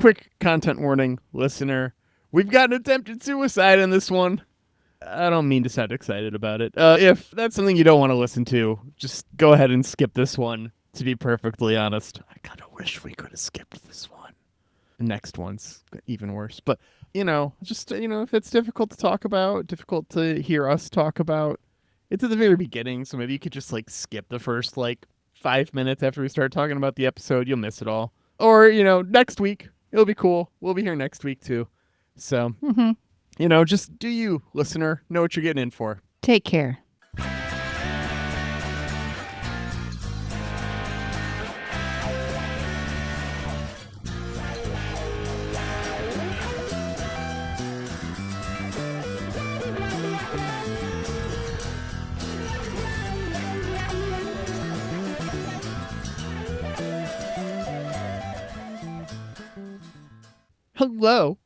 quick content warning, listener. We've got an attempted suicide in this one. I don't mean to sound excited about it. If that's something you don't want to listen to, just go ahead and skip this one, to be perfectly honest. I kind of wish we could have skipped this one. The next one's even worse. But, if it's difficult to talk about, difficult to hear us talk about, it's at the very beginning, so maybe you could just, skip the first, 5 minutes after we start talking about the episode. You'll miss it all. Or, next week. It'll be cool. We'll be here next week, too. So, just do you, listener, know what you're getting in for. Take care. Hello,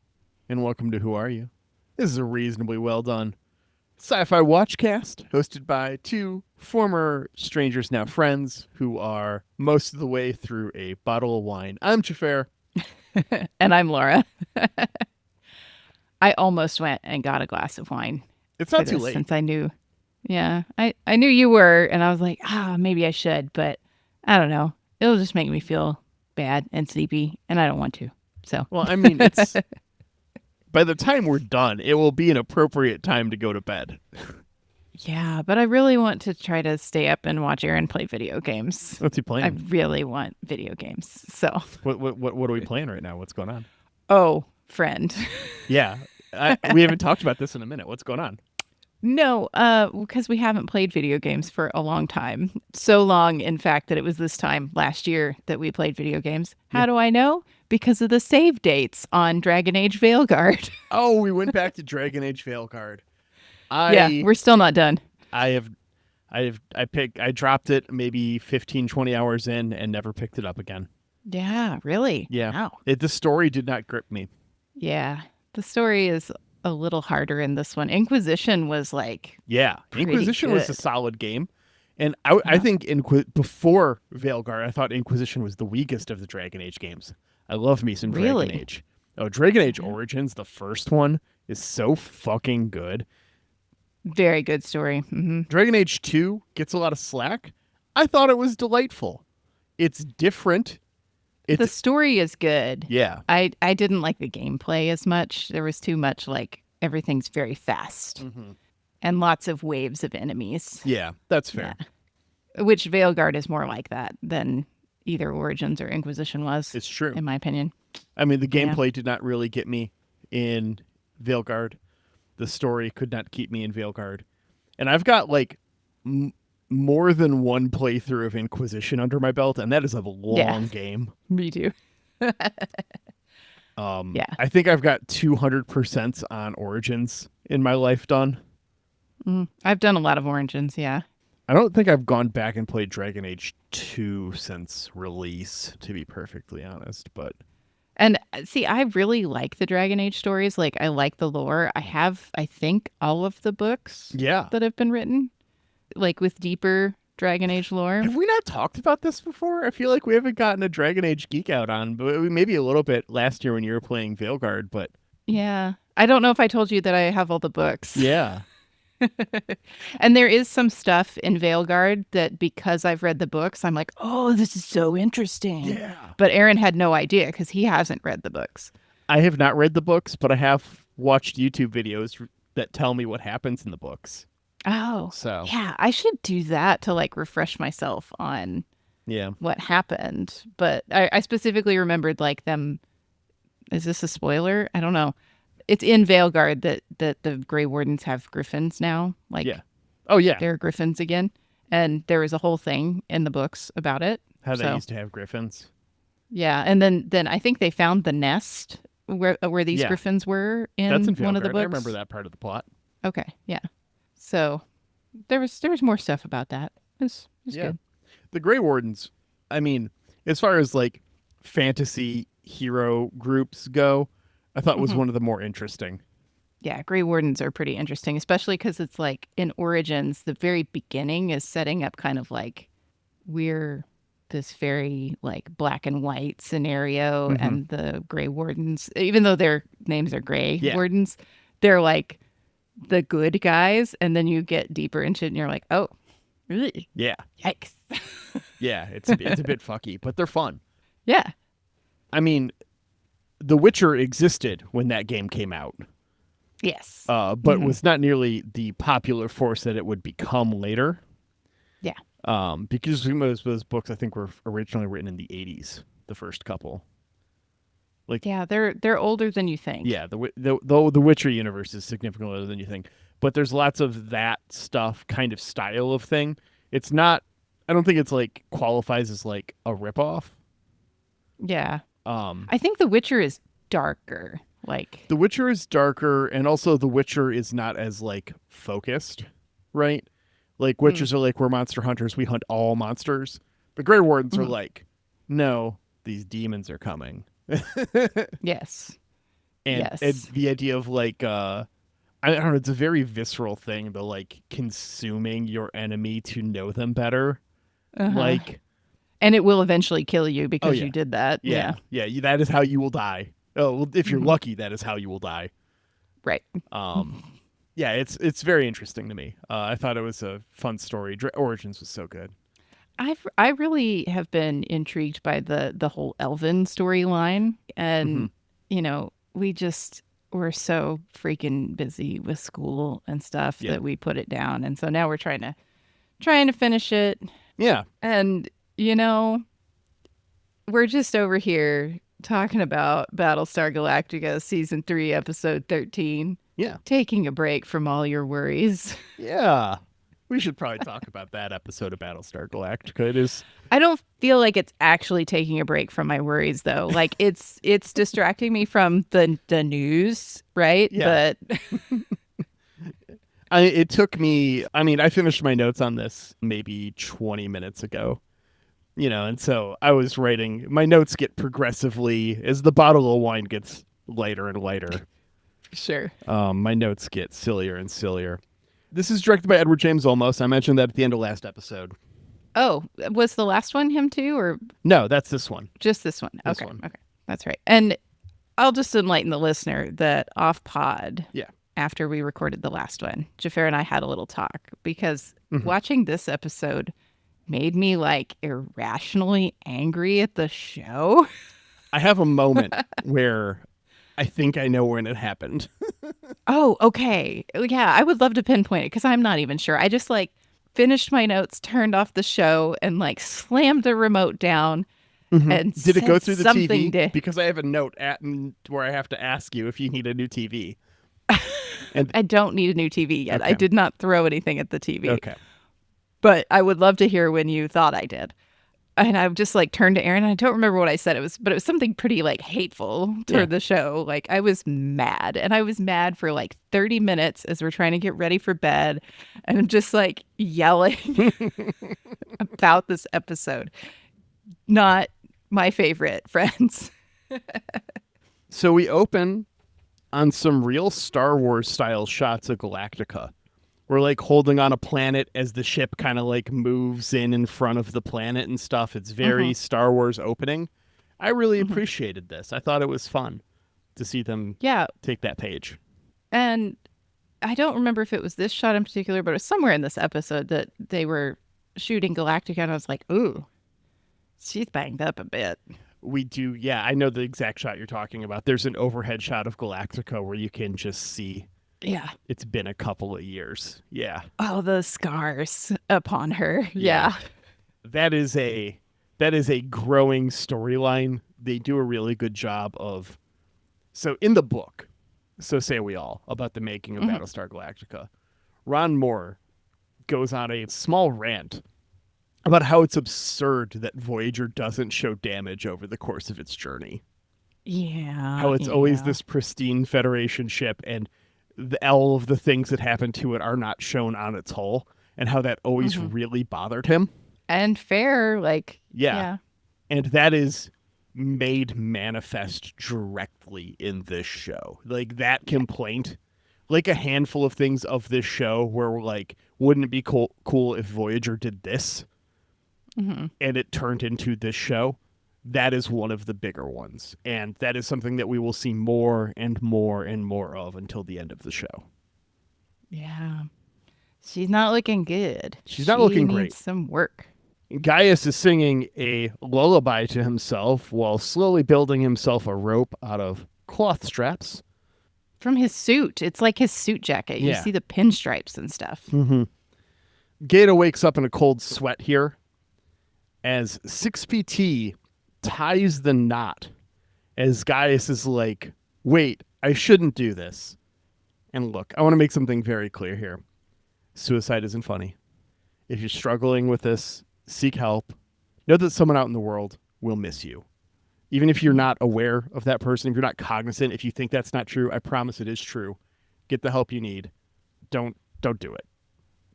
and welcome to Who Are You? This is a reasonably well done Sci-Fi Watchcast hosted by two former strangers, now friends, who are most of the way through a bottle of wine. I'm Xhafer. And I'm Laura. I almost went and got a glass of wine. It's not too late. Since I knew. Yeah, I knew you were, and I was like, maybe I should, but I don't know. It'll just make me feel bad and sleepy, and I don't want to. So. Well, I mean, it's by the time we're done, it will be an appropriate time to go to bed. Yeah, but I really want to try to stay up and watch Aaron play video games. What's he playing? I really want video games. So. What are we playing right now? What's going on? Oh, friend. Yeah, we haven't talked about this in a minute. What's going on? No, because we haven't played video games for a long time. So long, in fact, that it was this time last year that we played video games. How do I know? Because of the save dates on Dragon Age Veilguard. Oh, we went back to Dragon Age Veilguard. Yeah, we're still not done. I dropped it maybe 15, 20 hours in and never picked it up again. Yeah, really? Yeah. Wow. The story did not grip me. Yeah, the story is a little harder in this one. Inquisition was Inquisition was a solid game. And I think before Veilguard, I thought Inquisition was the weakest of the Dragon Age games. I love me some Dragon Age. Oh, Dragon Age Origins, the first one, is so fucking good. Very good story. Mm-hmm. Dragon Age 2 gets a lot of slack. I thought it was delightful. It's different. The story is good. Yeah. I didn't like the gameplay as much. There was too much, everything's very fast. Mm-hmm. And lots of waves of enemies. Yeah, that's fair. Yeah. Which Veilguard is more like that than either Origins or Inquisition was. It's true. In my opinion. I mean, the gameplay did not really get me in Veilguard. The story could not keep me in Veilguard. And I've got, more than one playthrough of Inquisition under my belt, and that is a long game. Me too. Yeah. I think I've got 200% on Origins in my life done. I've done a lot of Origins, yeah. I don't think I've gone back and played Dragon Age 2 since release, to be perfectly honest, but... And see, I really like the Dragon Age stories. I like the lore. I have, I think, all of the books that have been written, with deeper Dragon Age lore. Have we not talked about this before? I feel like we haven't gotten a Dragon Age geek out on, but maybe a little bit last year when you were playing Veilguard, but... Yeah. I don't know if I told you that I have all the books. Yeah. And there is some stuff in Veilguard that because I've read the books, I'm like, oh, this is so interesting. Yeah. But Aaron had no idea because he hasn't read the books. I have not read the books, but I have watched YouTube videos that tell me what happens in the books. Oh. So yeah, I should do that to refresh myself on what happened. But I specifically remembered them. Is this a spoiler? I don't know. It's in Veilguard that the Grey Wardens have griffins now. Yeah. Oh, yeah. They're griffins again. And there was a whole thing in the books about it. How they used to have griffins. Yeah. And then I think they found the nest where these griffins were in one of the books. I remember that part of the plot. Okay. Yeah. So there was more stuff about that. It was good. The Grey Wardens, I mean, as far as fantasy hero groups go, I thought was one of the more interesting. Yeah, Grey Wardens are pretty interesting, especially because it's in Origins, the very beginning is setting up kind of we're this very like black and white scenario, and the Grey Wardens, even though their names are Grey Wardens, they're like the good guys, and then you get deeper into it and you're like, oh, really? Yeah. Yikes. Yeah, it's a bit fucky, but they're fun. Yeah. I mean, The Witcher existed when that game came out. Yes. But was not nearly the popular force that it would become later. Yeah. Because most of those books, I think, were originally written in the 80s, the first couple. Like, yeah, they're older than you think. Yeah, the Witcher universe is significantly older than you think. But there's lots of that stuff, kind of style of thing. It's not, I don't think it's like qualifies as like a ripoff. Yeah. I think The Witcher is darker. Like, The Witcher is darker, and also The Witcher is not as like focused, right? Like witches are like, we're monster hunters, we hunt all monsters. The Grey Wardens are like, no, these demons are coming. Yes. And the idea of like I don't know, it's a very visceral thing, the like consuming your enemy to know them better. Like, and it will eventually kill you because you did that. Yeah, that is how you will die. Oh, well, if you're lucky, that is how you will die. Right. Yeah, it's very interesting to me. I thought it was a fun story. Origins was so good. I really have been intrigued by the whole Elven storyline, and you know, we're so freaking busy with school and stuff that we put it down, and so now we're trying to finish it. Yeah, and you know, we're just over here talking about Battlestar Galactica season 3, episode 13. Yeah, taking a break from all your worries. Yeah. We should probably talk about that episode of Battlestar Galactica. It is. I don't feel like it's actually taking a break from my worries, though. Like it's distracting me from the news, right? Yeah. But it took me. I mean, I finished my notes on this maybe 20 minutes ago. You know, and so I was writing. My notes get progressively as the bottle of wine gets lighter and lighter. Sure. My notes get sillier and sillier. This is directed by Edward James Olmos. I mentioned that at the end of last episode. Oh, was the last one him too, or no? That's this one. Just this one. Okay. That's right. And I'll just enlighten the listener that off pod. Yeah. After we recorded the last one, Xhafer and I had a little talk because watching this episode made me like irrationally angry at the show. I have a moment where I think I know when it happened. Oh, okay. Yeah, I would love to pinpoint it because I'm not even sure. I just like finished my notes, turned off the show, and like slammed the remote down. And did it go through the TV? To... Because I have a note where I have to ask you if you need a new TV. And I don't need a new TV yet. Okay. I did not throw anything at the TV. Okay. But I would love to hear when you thought I did. And I just like turned to Aaron, and I don't remember what I said. But it was something pretty like hateful toward the show. Like I was mad, and I was mad for like 30 minutes as we're trying to get ready for bed, and I'm just like yelling about this episode. Not my favorite, friends. So we open on some real Star Wars style shots of Galactica. We're like holding on a planet as the ship kind of like moves in front of the planet and stuff. It's very Star Wars opening. I really appreciated this. I thought it was fun to see them take that page. And I don't remember if it was this shot in particular, but it was somewhere in this episode that they were shooting Galactica, and I was like, ooh, she's banged up a bit. We do, yeah. I know the exact shot you're talking about. There's an overhead shot of Galactica where you can just see. Yeah. It's been a couple of years. Yeah. Oh, the scars upon her. Yeah. That is a growing storyline. They do a really good job of. So in the book, So Say We All, about the making of Battlestar Galactica, Ron Moore goes on a small rant about how it's absurd that Voyager doesn't show damage over the course of its journey. Yeah. How it's always this pristine Federation ship, and all of the things that happen to it are not shown on its hull, and how that always really bothered him. And fair, like, yeah. And that is made manifest directly in this show. Like, that complaint, like a handful of things of this show where we're like, wouldn't it be cool if Voyager did this? and it turned into this show, that is one of the bigger ones. And that is something that we will see more and more and more of until the end of the show. Yeah. She's not looking good. She's not looking great. She needs some work. Gaius is singing a lullaby to himself while slowly building himself a rope out of cloth straps. From his suit. It's like his suit jacket. You see the pinstripes and stuff. Mm-hmm. Gaeta wakes up in a cold sweat here as 6PT ties the knot as Gaius is like, wait, I shouldn't do this. And look, I want to make something very clear here. Suicide isn't funny. If you're struggling with this, seek help. Know that someone out in the world will miss you. Even if you're not aware of that person, if you're not cognizant, if you think that's not true, I promise it is true. Get the help you need. Don't do it.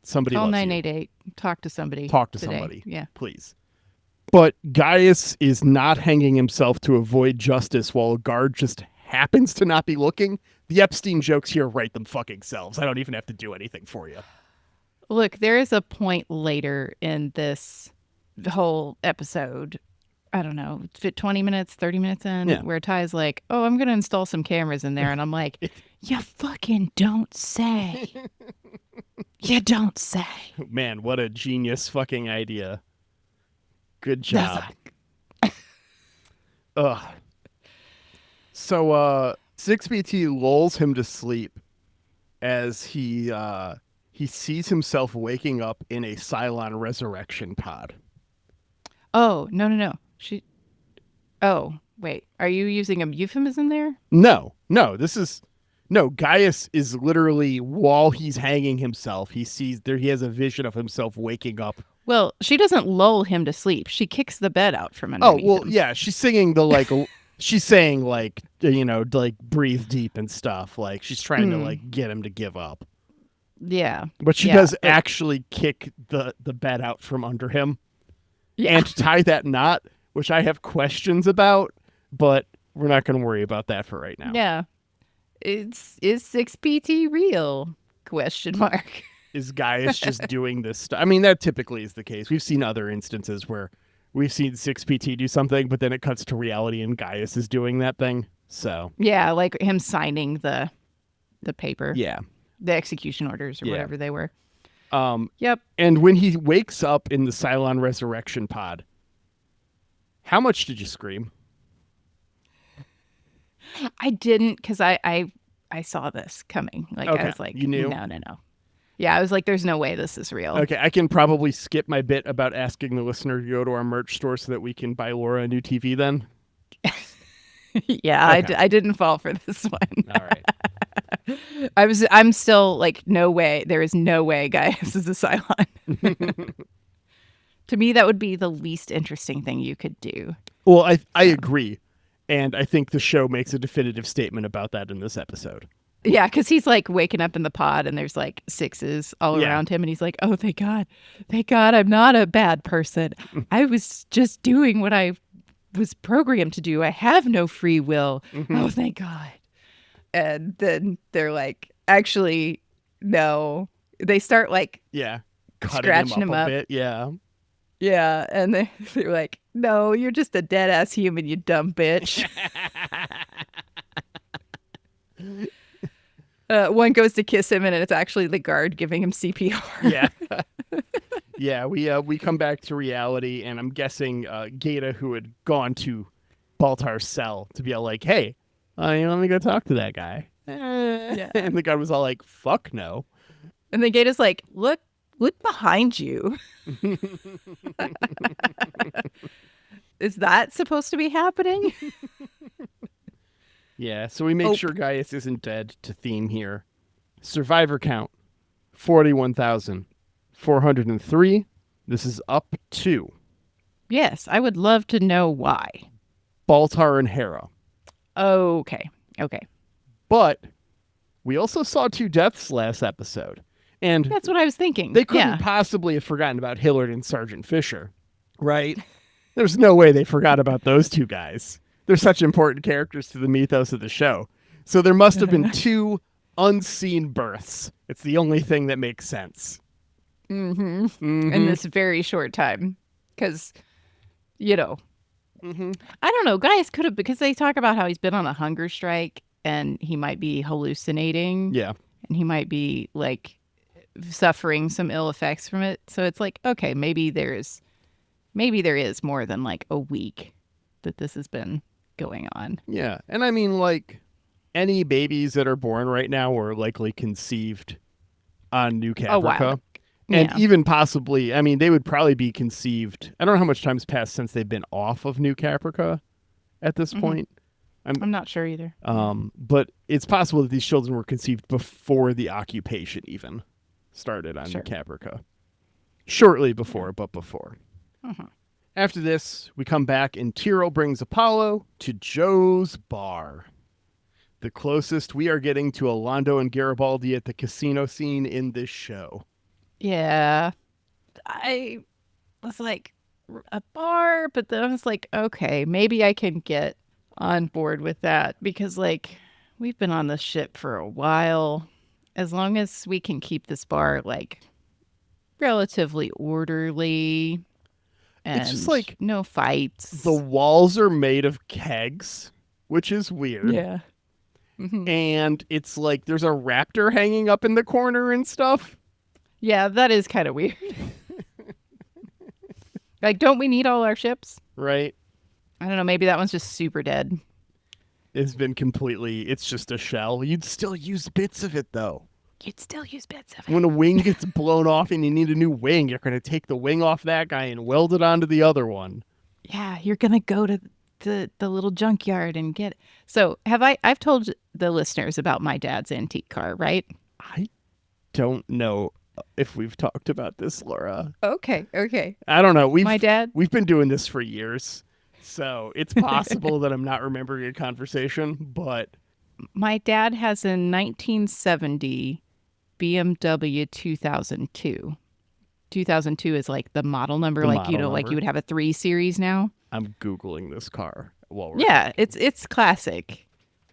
Somebody Call loves 988. you. Talk to somebody. Talk to today. somebody. Yeah. Please. But Gaius is not hanging himself to avoid justice while a guard just happens to not be looking. The Epstein jokes here write them fucking selves. I don't even have to do anything for you. Look, there is a point later in this whole episode, I don't know, 20 minutes, 30 minutes in, where Ty's like, oh, I'm going to install some cameras in there. And I'm like, you fucking don't say. You don't say. Man, what a genius fucking idea. Good job. Ugh. So 6BT lulls him to sleep as he sees himself waking up in a Cylon resurrection pod. Oh, no. Oh, wait. Are you using a euphemism there? No. Gaius is literally, while he's hanging himself, he has a vision of himself waking up. Well, she doesn't lull him to sleep. She kicks the bed out from underneath him. Yeah, she's singing she's saying breathe deep and stuff. Like she's trying to get him to give up. Yeah. But she does actually kick the bed out from under him and tie that knot, which I have questions about, but we're not going to worry about that for right now. Yeah. Is 6PT real? Question mark. Is Gaius just doing this stuff? I mean, that typically is the case. We've seen other instances where we've seen 6PT do something, but then it cuts to reality and Gaius is doing that thing. So yeah, like him signing the paper. Yeah. The execution orders or whatever they were. Yep. And when he wakes up in the Cylon resurrection pod, how much did you scream? I didn't, because I saw this coming. Like I was like, you knew? No. Yeah, I was like, there's no way this is real. Okay, I can probably skip my bit about asking the listener to go to our merch store so that we can buy Laura a new TV then. Yeah, okay. I didn't fall for this one. All right. I'm still like, no way. There is no way Gaius is a Cylon. To me, that would be the least interesting thing you could do. Well, I agree. And I think the show makes a definitive statement about that in this episode. Yeah, because he's like waking up in the pod and there's like sixes all around him. And he's like, oh, thank God, I'm not a bad person. I was just doing what I was programmed to do. I have no free will. Mm-hmm. Oh, thank God. And then they're like, actually, no. They start like scratching him up a bit. Yeah. Yeah. And they're like, no, you're just a dead ass human, you dumb bitch. One goes to kiss him, and it's actually the guard giving him CPR. Yeah. Yeah, we come back to reality, and I'm guessing Gaeta, who had gone to Baltar's cell to be all like, hey, let me go talk to that guy. And the guy was all like, fuck no. And then Gaeta's like, look behind you. Is that supposed to be happening? Yeah, so we make sure Gaius isn't dead to theme here. Survivor count, 41,403. This is up 2. Yes, I would love to know why. Baltar and Hera. Okay. But we also saw 2 deaths last episode. And that's what I was thinking. They couldn't possibly have forgotten about Hillard and Sergeant Fisher, right? There's no way they forgot about those 2 guys. They're such important characters to the mythos of the show. So there must have been 2 unseen births. It's the only thing that makes sense. Mm-hmm. In this very short time. Because, you know, Mm-hmm. I don't know. Guys could have, because they talk about how he's been on a hunger strike and he might be hallucinating. Yeah. And he might be like suffering some ill effects from it. So it's like, okay, maybe there is more than like a week that this has been going on. Yeah. And I mean, like, any babies that are born right now were likely conceived on New Caprica. A while. And Yeah. even possibly, I mean, they would probably be conceived. I don't know how much time's passed since they've been off of New Caprica at this point. I'm not sure either. But it's possible that these children were conceived before the occupation even started on New Caprica. Shortly before, but before. After this, we come back and Tyrell brings Apollo to Joe's bar. The closest we are getting to Alondo and Garibaldi at the casino scene in this show. Yeah. I was like, a bar, but then I was like, okay, maybe I can get on board with that because, like, we've been on this ship for a while. As long as we can keep this bar, like, relatively orderly and it's just like no fights. The walls are made of kegs, which is weird. Yeah. And it's like there's a raptor hanging up in the corner and stuff. Yeah, that is kind of weird. Like, don't we need all our ships? Right. I don't know. Maybe that one's just super dead. It's just a shell. You'd still use bits of it, though. You'd still use bits of it. When a wing gets blown off and you need a new wing, you're going to take the wing off that guy and weld it onto the other one. Yeah, you're going to go to the little junkyard and get it. So I've told the listeners about my dad's antique car, right? I don't know if we've talked about this, Laura. Okay. I don't know. We've been doing this for years, so it's possible that I'm not remembering a conversation, but my dad has a 1970 BMW 2002. 2002 is like the model number, like you would have a 3 Series now. I'm Googling this car while we're it's classic.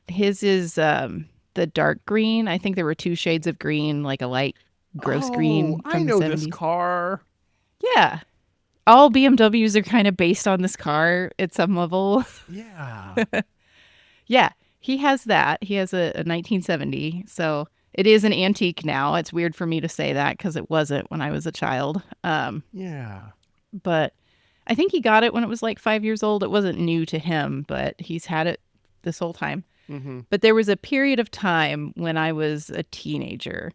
His is the dark green. I think there were 2 shades of green, like a light gross green. I know this car. Yeah. All BMWs are kind of based on this car at some level. Yeah. Yeah. He has that. He has a 1970. So it is an antique now. It's weird for me to say that because it wasn't when I was a child. Yeah. But I think he got it when it was like 5 years old. It wasn't new to him, but he's had it this whole time. Mm-hmm. But there was a period of time when I was a teenager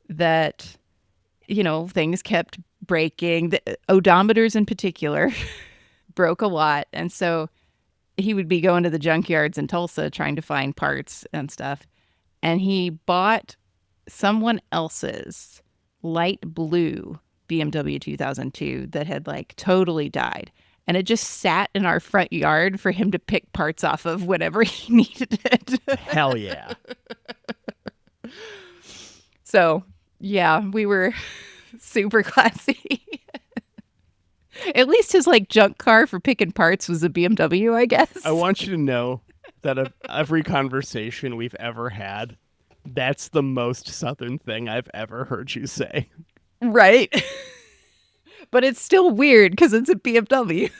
that, you know, things kept breaking. The odometers in particular broke a lot. And so he would be going to the junkyards in Tulsa trying to find parts and stuff. And he bought someone else's light blue BMW 2002 that had like totally died. And it just sat in our front yard for him to pick parts off of whenever he needed it. Hell yeah. So, yeah, we were super classy. At least his like junk car for picking parts was a BMW, I guess. I want you to know that of every conversation we've ever had, that's the most Southern thing I've ever heard you say. Right. But it's still weird because it's a BMW.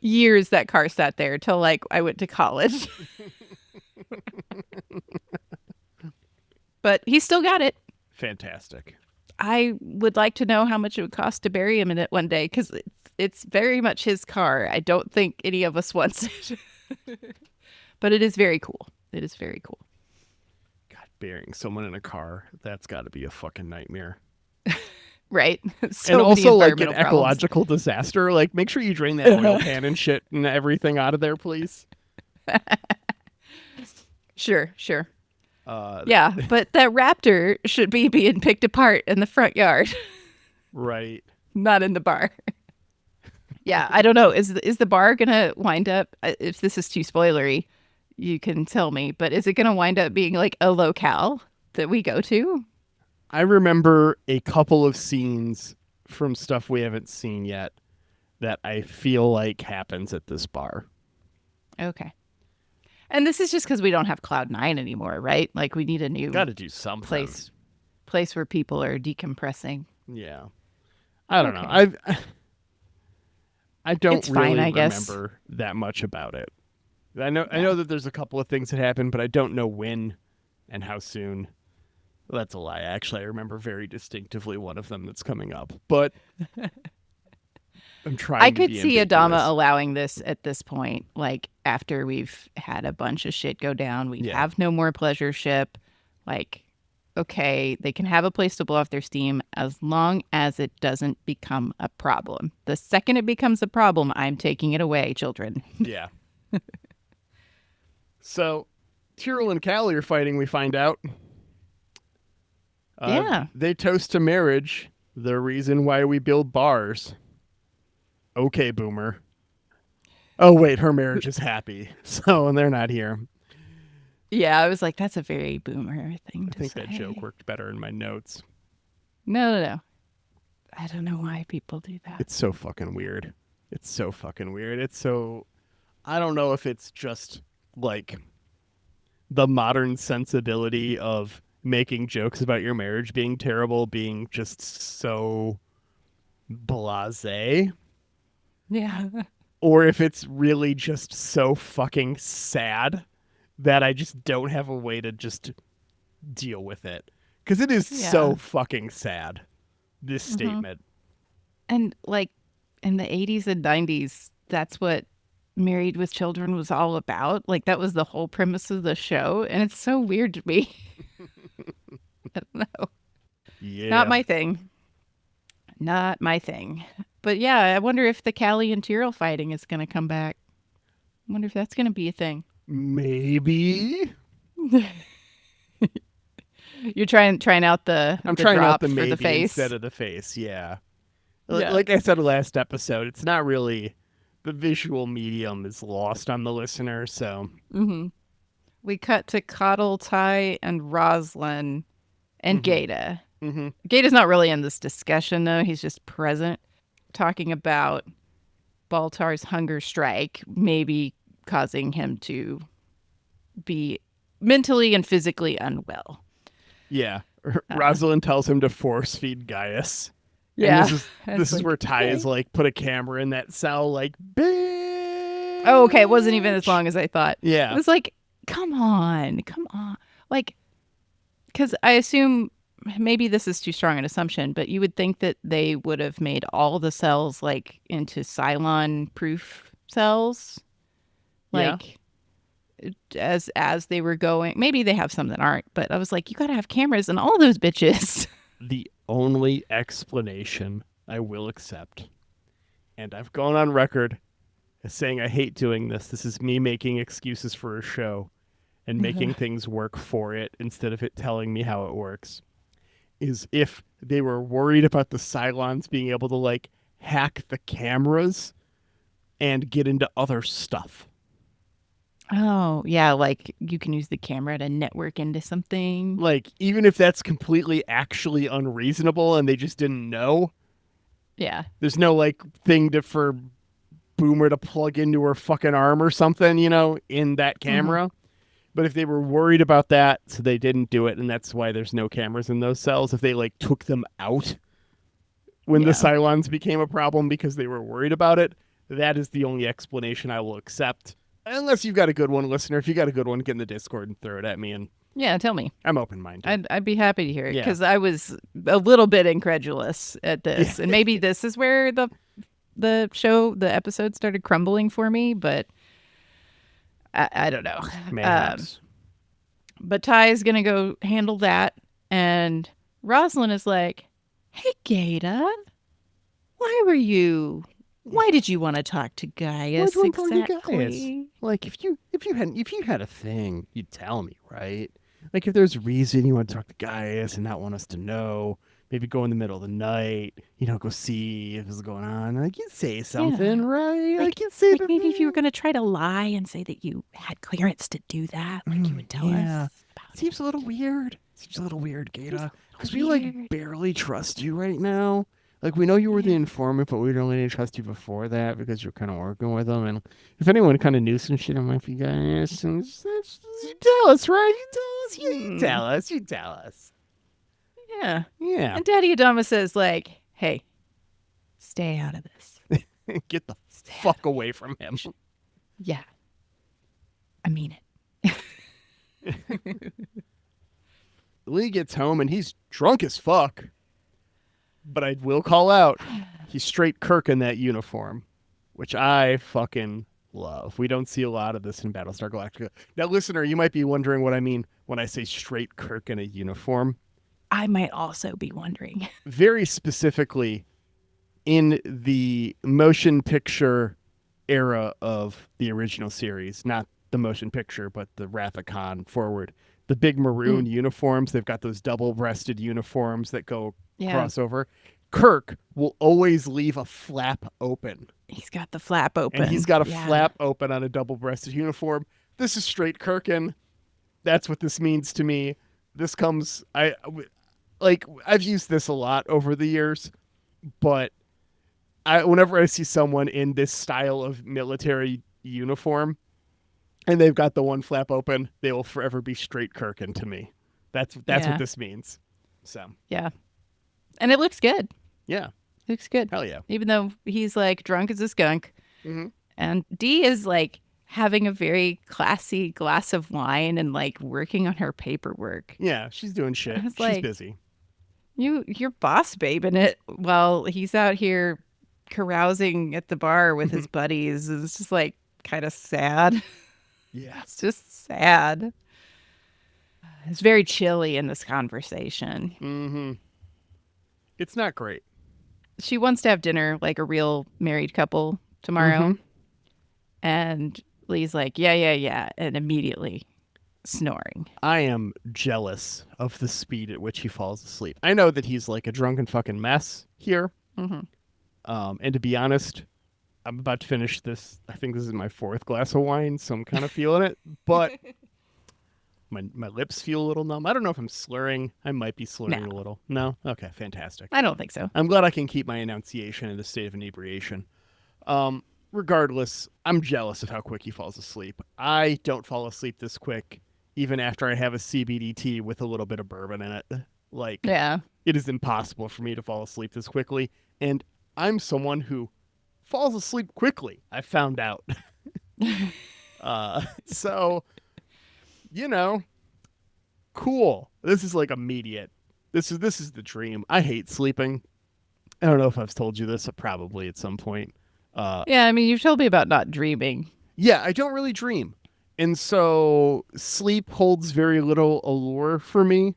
Years that car sat there till like I went to college. But he still got it. Fantastic. I would like to know how much it would cost to bury him in it one day because it's very much his car. I don't think any of us wants it. But it is very cool. It is very cool. God, burying someone in a car, that's got to be a fucking nightmare. Right. So and also like an ecological disaster. Like make sure you drain that oil pan and shit and everything out of there, please. Sure. Yeah, but that raptor should be being picked apart in the front yard. Right. Not in the bar. Yeah, I don't know. Is the bar going to wind up, if this is too spoilery, you can tell me, but is it going to wind up being like a locale that we go to? I remember a couple of scenes from stuff we haven't seen yet that I feel like happens at this bar. Okay. And this is just because we don't have Cloud 9 anymore, right? Like we need a new Got to do something. place where people are decompressing. Yeah. I don't know. I don't It's really fine, I remember guess. that much about it. I know that there's a couple of things that happened, but I don't know when and how soon. Well, that's a lie. Actually, I remember very distinctively one of them that's coming up, but I'm trying I to could be see ambiguous. Adama allowing this at this point, like after we've had a bunch of shit go down. We have no more pleasure ship. Like, okay, they can have a place to blow off their steam as long as it doesn't become a problem. The second it becomes a problem, I'm taking it away, children. Yeah. So, Tyrell and Callie are fighting, we find out. Yeah. They toast to marriage, the reason why we build bars. Okay, boomer. Oh, wait, her marriage is happy, so they're not here. Yeah, I was like, that's a very boomer thing to say. I think that joke worked better in my notes. No. I don't know why people do that. It's so fucking weird. I don't know if it's just, like, the modern sensibility of making jokes about your marriage being terrible being just so blasé. Yeah. Or if it's really just so fucking sad that I just don't have a way to just deal with it. Because it is so fucking sad, this statement. And, like, in the 80s and 90s, that's what Married with Children was all about. Like, that was the whole premise of the show. And it's so weird to me. I don't know. Yeah. Not my thing. But yeah, I wonder if the Callie and Tyrell fighting is going to come back. I wonder if that's going to be a thing. Maybe. You're trying out the I'm trying drop out the for maybe the face instead of the face. Yeah. Yeah. Like I said last episode, it's not really the visual medium is lost on the listener. So we cut to Coddle, Ty, and Roslyn and Gata. Gata's not really in this discussion though. He's just present, talking about Baltar's hunger strike maybe causing him to be mentally and physically unwell. Yeah. Rosalind tells him to force feed Gaius. Yeah. And this is where Ty is like, put a camera in that cell, like, bitch. Oh, okay. It wasn't even as long as I thought. Yeah. It was like, come on. Like, because I assume, maybe this is too strong an assumption, but you would think that they would have made all the cells like into Cylon-proof cells. Like, as they were going. Maybe they have some that aren't, but I was like, you got to have cameras in all those bitches. The only explanation I will accept, and I've gone on record as saying I hate doing this. This is me making excuses for a show and making things work for it instead of it telling me how it works, is if they were worried about the Cylons being able to, like, hack the cameras and get into other stuff. Oh, yeah, like you can use the camera to network into something. Like, even if that's completely actually unreasonable and they just didn't know. Yeah. There's no, like, thing for Boomer to plug into her fucking arm or something, in that camera. But if they were worried about that, so they didn't do it, and that's why there's no cameras in those cells. If they, like, took them out when the Cylons became a problem because they were worried about it, that is the only explanation I will accept. Unless you've got a good one, listener. If you got a good one, get in the Discord and throw it at me. And yeah, tell me. I'm open-minded. I'd be happy to hear it because I was a little bit incredulous at this. And maybe this is where the episode started crumbling for me, but I don't know. But Ty is going to go handle that. And Rosalind is like, hey, Gata, why did you want to talk to Gaius exactly? Like, if you had a thing, you'd tell me, right? Like, if there's a reason you want to talk to Gaius and not want us to know, maybe go in the middle of the night, go see if what's going on. Like, you'd say something, right? Like you'd say maybe if you were going to try to lie and say that you had clearance to do that, like you would tell us. Seems a little weird. Gata. Because we, like, barely trust you right now. Like, we know you were the informant, but we don't really trust you before that because you're kind of working with them. And if anyone kind of knew some shit, it might be Gaius. And you tell us, right? You tell us. Yeah. Yeah. And Daddy Adama says, like, hey, stay out of this. Get the fuck away from him. Yeah. I mean it. Lee gets home and he's drunk as fuck. But I will call out, he's straight Kirk in that uniform, which I fucking love. We don't see a lot of this in Battlestar Galactica. Now, listener, you might be wondering what I mean when I say straight Kirk in a uniform. I might also be wondering. Very specifically, in the motion picture era of the original series, not the motion picture, but the Wrath of Khan forward, the big maroon uniforms, they've got those double-breasted uniforms that go crossover. Kirk will always leave a flap open. He's got the flap open. And he's got a flap open on a double-breasted uniform. This is straight Kirkin. That's what this means to me. This comes... I've used this a lot over the years, but whenever I see someone in this style of military uniform and they've got the one flap open, they will forever be straight Kirkin to me. That's what this means. So yeah, and it looks good. Yeah, it looks good. Hell yeah! Even though he's like drunk as a skunk, and Dee is like having a very classy glass of wine and like working on her paperwork. Yeah, she's doing shit. She's like, busy. You're boss babing it while he's out here carousing at the bar with his buddies. It's just like kind of sad. Yeah. It's just sad. It's very chilly in this conversation. Mm-hmm. It's not great. She wants to have dinner like a real married couple tomorrow. And Lee's like, yeah. And immediately snoring. I am jealous of the speed at which he falls asleep. I know that he's like a drunken fucking mess here. And to be honest, I'm about to finish this. I think this is my 4th glass of wine, so I'm kind of feeling it. But my lips feel a little numb. I don't know if I'm slurring. I might be slurring a little. No? Okay, fantastic. I don't think so. I'm glad I can keep my enunciation in a state of inebriation. Regardless, I'm jealous of how quick he falls asleep. I don't fall asleep this quick, even after I have a CBD tea with a little bit of bourbon in it. Like, it is impossible for me to fall asleep this quickly. And I'm someone who falls asleep quickly, I found out. So, cool. This is like immediate. This is the dream. I hate sleeping. I don't know if I've told you this, probably at some point. Yeah, I mean, you've told me about not dreaming. Yeah, I don't really dream. And so sleep holds very little allure for me.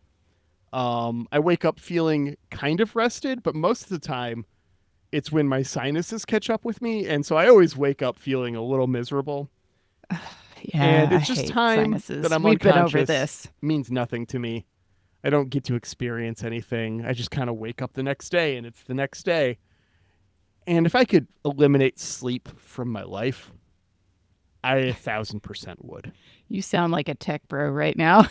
I wake up feeling kind of rested, but most of the time it's when my sinuses catch up with me. And so I always wake up feeling a little miserable. And it's just time that I'm unconscious. Been over this. Means nothing to me. I don't get to experience anything. I just kind of wake up the next day and it's the next day. And if I could eliminate sleep from my life, I 1,000% would. You sound like a tech bro right now.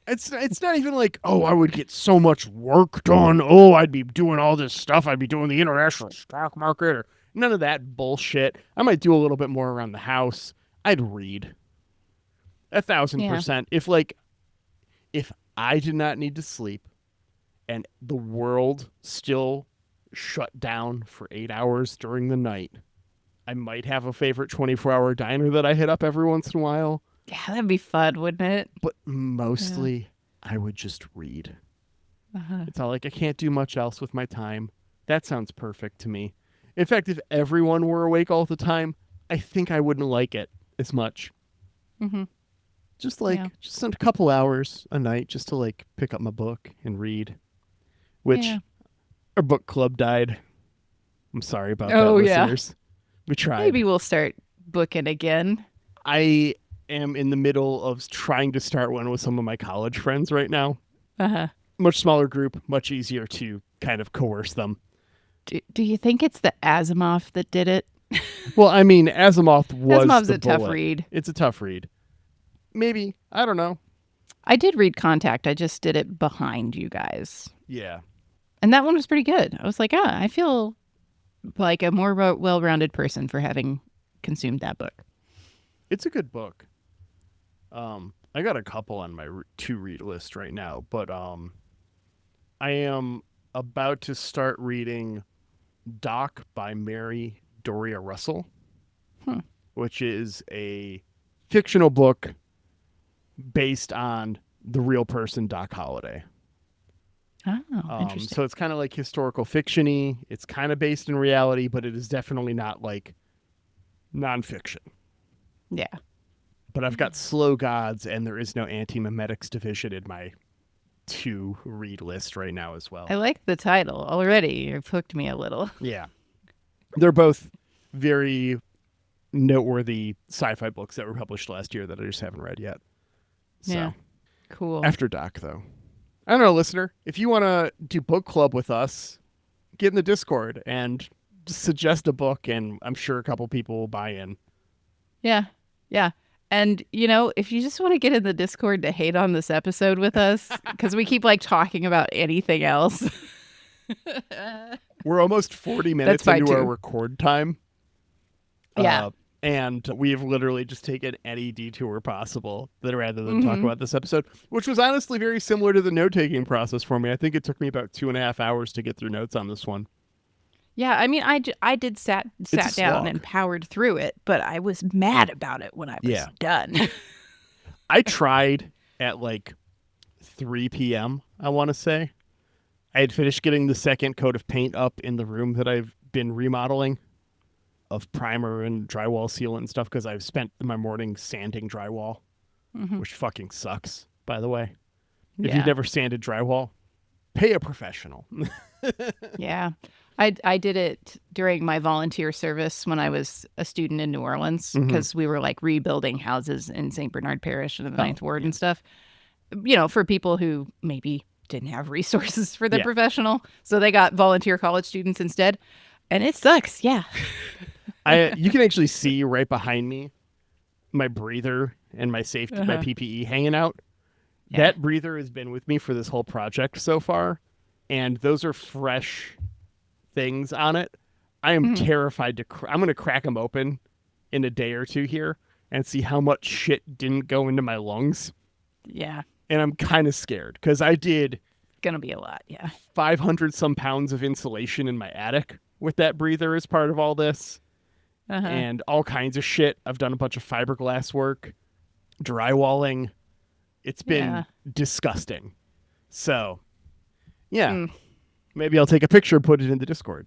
It's not even like, I would get so much work done. I'd be doing all this stuff. I'd be doing the international stock market or none of that bullshit. I might do a little bit more around the house. I'd read. 1,000%. If I did not need to sleep and the world still shut down for 8 hours during the night, I might have a favorite 24-hour diner that I hit up every once in a while. Yeah, that'd be fun, wouldn't it? But mostly, I would just read. It's all like, I can't do much else with my time. That sounds perfect to me. In fact, if everyone were awake all the time, I think I wouldn't like it as much. Just just a couple hours a night just to pick up my book and read. Which our book club died. I'm sorry about that, listeners. We tried. Maybe we'll start booking again. I am in the middle of trying to start one with some of my college friends right now. Much smaller group, much easier to kind of coerce them. Do you think it's the Asimov that did it? Well, I mean, Asimov's a tough read. It's a tough read. Maybe. I don't know. I did read Contact. I just did it behind you guys. Yeah. And that one was pretty good. I was like, I feel like a more well-rounded person for having consumed that book. It's a good book. I got a couple on my to-read list right now, but I am about to start reading Doc by Mary Doria Russell, which is a fictional book based on the real person Doc Holliday. Oh, interesting. So it's kind of like historical fiction-y. It's kind of based in reality, but it is definitely not like nonfiction. Yeah. But I've got Slow Gods and There Is No Anti-Memetics Division in my to-read list right now as well. I like the title already. You've hooked me a little. Yeah. They're both very noteworthy sci-fi books that were published last year that I just haven't read yet. So, yeah. Cool. After Doc, though. I don't know, listener. If you want to do book club with us, get in the Discord and just suggest a book, and I'm sure a couple people will buy in. Yeah. Yeah. And, if you just want to get in the Discord to hate on this episode with us, because we keep talking about anything else. We're almost 40 minutes into our record time. Yeah. And we've literally just taken any detour possible rather than talk about this episode, which was honestly very similar to the note-taking process for me. I think it took me about 2.5 hours to get through notes on this one. Yeah, I mean, I did sat down and powered through it, but I was mad about it when I was done. I tried at 3 p.m., I want to say. I had finished getting the second coat of paint up in the room that I've been remodeling of primer and drywall sealant and stuff because I've spent my morning sanding drywall, which fucking sucks, by the way. If you've never sanded drywall, pay a professional. Yeah. I did it during my volunteer service when I was a student in New Orleans because we were rebuilding houses in St. Bernard Parish in the Ninth Ward and stuff, for people who maybe didn't have resources for the professional. So they got volunteer college students instead. And it sucks. Yeah. You can actually see right behind me my breather and my safety, my PPE hanging out. Yeah. That breather has been with me for this whole project so far. And those are fresh things on it. I am terrified I'm going to crack them open in a day or two here and see how much shit didn't go into my lungs. Yeah. And I'm kind of scared because I did gonna be a lot. Yeah. 500 some pounds of insulation in my attic with that breather as part of all this and all kinds of shit. I've done a bunch of fiberglass work, drywalling. It's been disgusting. So maybe I'll take a picture and put it in the Discord.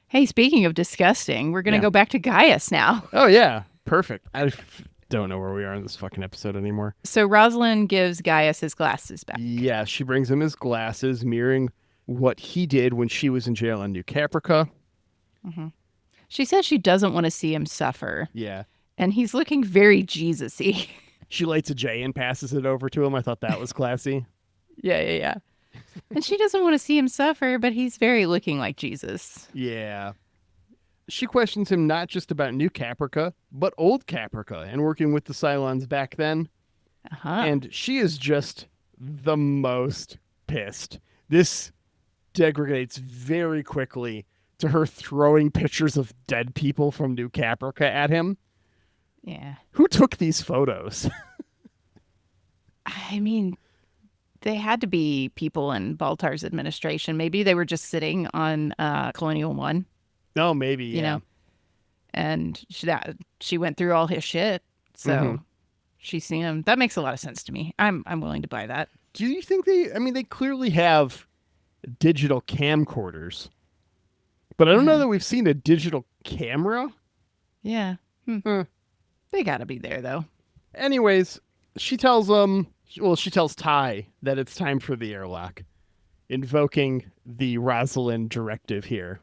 Hey, speaking of disgusting, we're going to go back to Gaius now. Oh, yeah. Perfect. I don't know where we are in this fucking episode anymore. So Rosalind gives Gaius his glasses back. Yeah, she brings him his glasses, mirroring what he did when she was in jail in New Caprica. She says she doesn't want to see him suffer. Yeah. And he's looking very Jesus-y. She lights a J and passes it over to him. I thought that was classy. Yeah. And she doesn't want to see him suffer, but he's very looking like Jesus. Yeah. She questions him not just about New Caprica, but Old Caprica and working with the Cylons back then. And she is just the most pissed. This degrades very quickly to her throwing pictures of dead people from New Caprica at him. Yeah. Who took these photos? I mean, they had to be people in Baltar's administration. Maybe they were just sitting on Colonial 1. Oh, maybe, yeah. You know? And she went through all his shit, so she's seen him. That makes a lot of sense to me. I'm willing to buy that. Do you think they clearly have digital camcorders, but I don't know that we've seen a digital camera. Yeah. They gotta be there, though. Anyways, she tells Ty that it's time for the airlock, invoking the Rosalind directive here.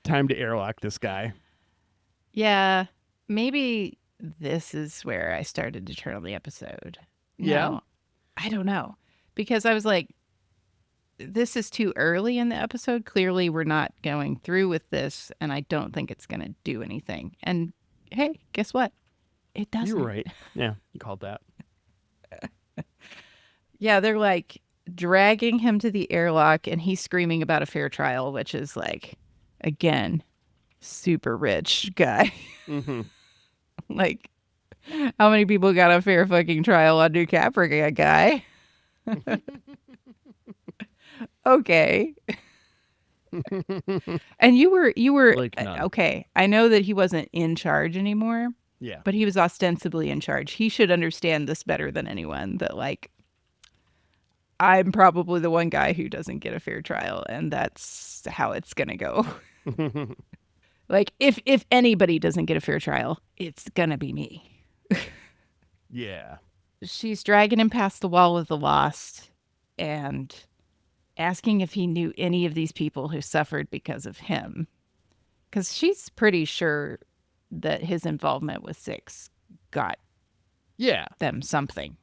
Time to airlock this guy. Yeah, maybe this is where I started to turn on the episode. Yeah? No, I don't know. Because I was like, this is too early in the episode. Clearly, we're not going through with this, and I don't think it's going to do anything. And hey, guess what? It doesn't. You're right. Yeah, you called that. Yeah, they're like dragging him to the airlock, and he's screaming about a fair trial, which is like, again, super rich guy. Like, how many people got a fair fucking trial on New Caprica, guy? Okay. And you were Like none. okay. I know that he wasn't in charge anymore. Yeah. But he was ostensibly in charge. He should understand this better than anyone, that like I'm probably the one guy who doesn't get a fair trial, and that's how it's gonna go. Like if anybody doesn't get a fair trial, it's gonna be me. Yeah. She's dragging him past the wall of the lost and asking if he knew any of these people who suffered because of him. Because she's pretty sure that his involvement with Six got them something.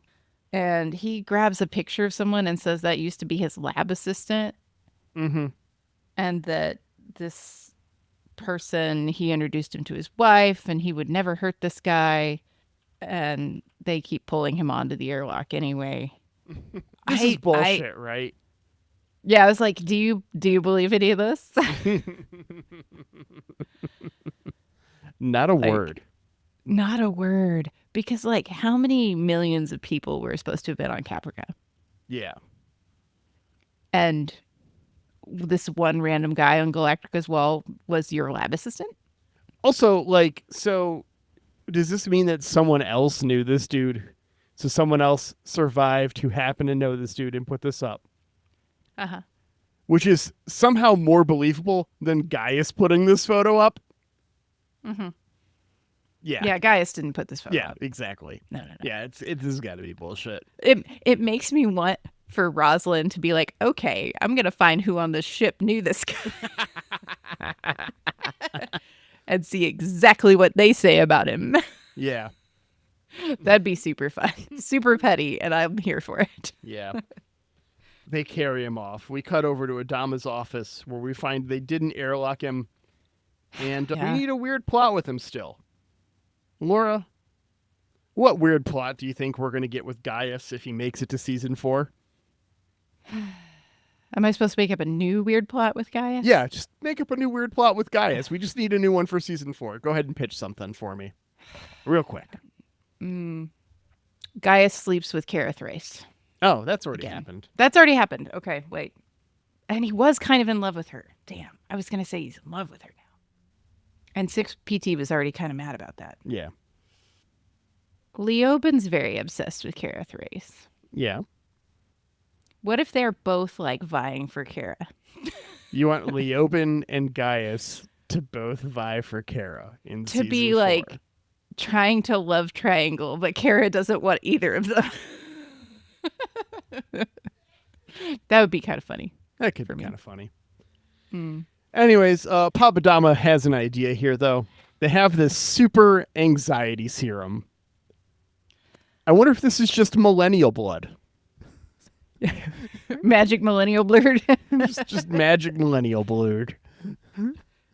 And he grabs a picture of someone and says that used to be his lab assistant. Mm-hmm. And that this person, he introduced him to his wife and he would never hurt this guy. And they keep pulling him onto the airlock anyway. This is bullshit, right? Yeah, I was like, do you believe any of this? Not a word. Not a word. Because, like, how many millions of people were supposed to have been on Caprica? Yeah. And this one random guy on Galactica's wall was your lab assistant? Also, like, so does this mean that someone else knew this dude? So someone else survived who happened to know this dude and put this up? Uh-huh. Which is somehow more believable than Gaius putting this photo up. Mm-hmm. Yeah. Yeah, Gaius didn't put this photo Yeah, up. exactly. No. Yeah, this has got to be bullshit. It makes me want for Rosalind to be like, okay, I'm going to find who on this ship knew this guy. And see exactly what they say about him. Yeah. That'd be super fun. Super petty, and I'm here for it. Yeah. They carry him off. We cut over to Adama's office where we find they didn't airlock him. And we need a weird plot with him still. Laura, what weird plot do you think we're going to get with Gaius if he makes it to season 4? Am I supposed to make up a new weird plot with Gaius? Yeah, just make up a new weird plot with Gaius. We just need a new one for season 4. Go ahead and pitch something for me. Real quick. Gaius sleeps with Kara Thrace. Oh, that's already happened. That's already happened. Okay, wait. And he was kind of in love with her. Damn. I was going to say he's in love with her now. And 6PT was already kind of mad about that. Yeah. Leoben's very obsessed with Kara Thrace. Yeah. What if they're both like vying for Kara? You want Leoben and Gaius to both vie for Kara in to season be 4. like trying to love triangle, but Kara doesn't want either of them. That would be kind of funny. That could be kind of funny. Anyways, Papa Dama has an idea here, though. They have this super anxiety serum. I wonder if this is just millennial blood. Magic millennial blood. just magic millennial blood.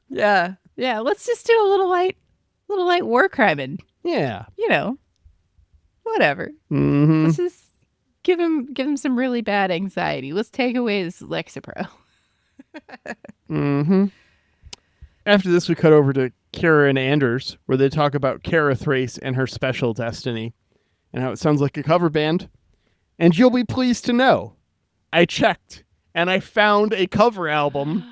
Yeah. Let's just do a little light war criming. Yeah. You know, whatever. Mm-hmm. Let's just give him some really bad anxiety. Let's take away this Lexapro. Mm-hmm. After this, we cut over to Kara and Anders, where they talk about Kara Thrace and her special destiny, and how it sounds like a cover band. And you'll be pleased to know, I checked, and I found a cover album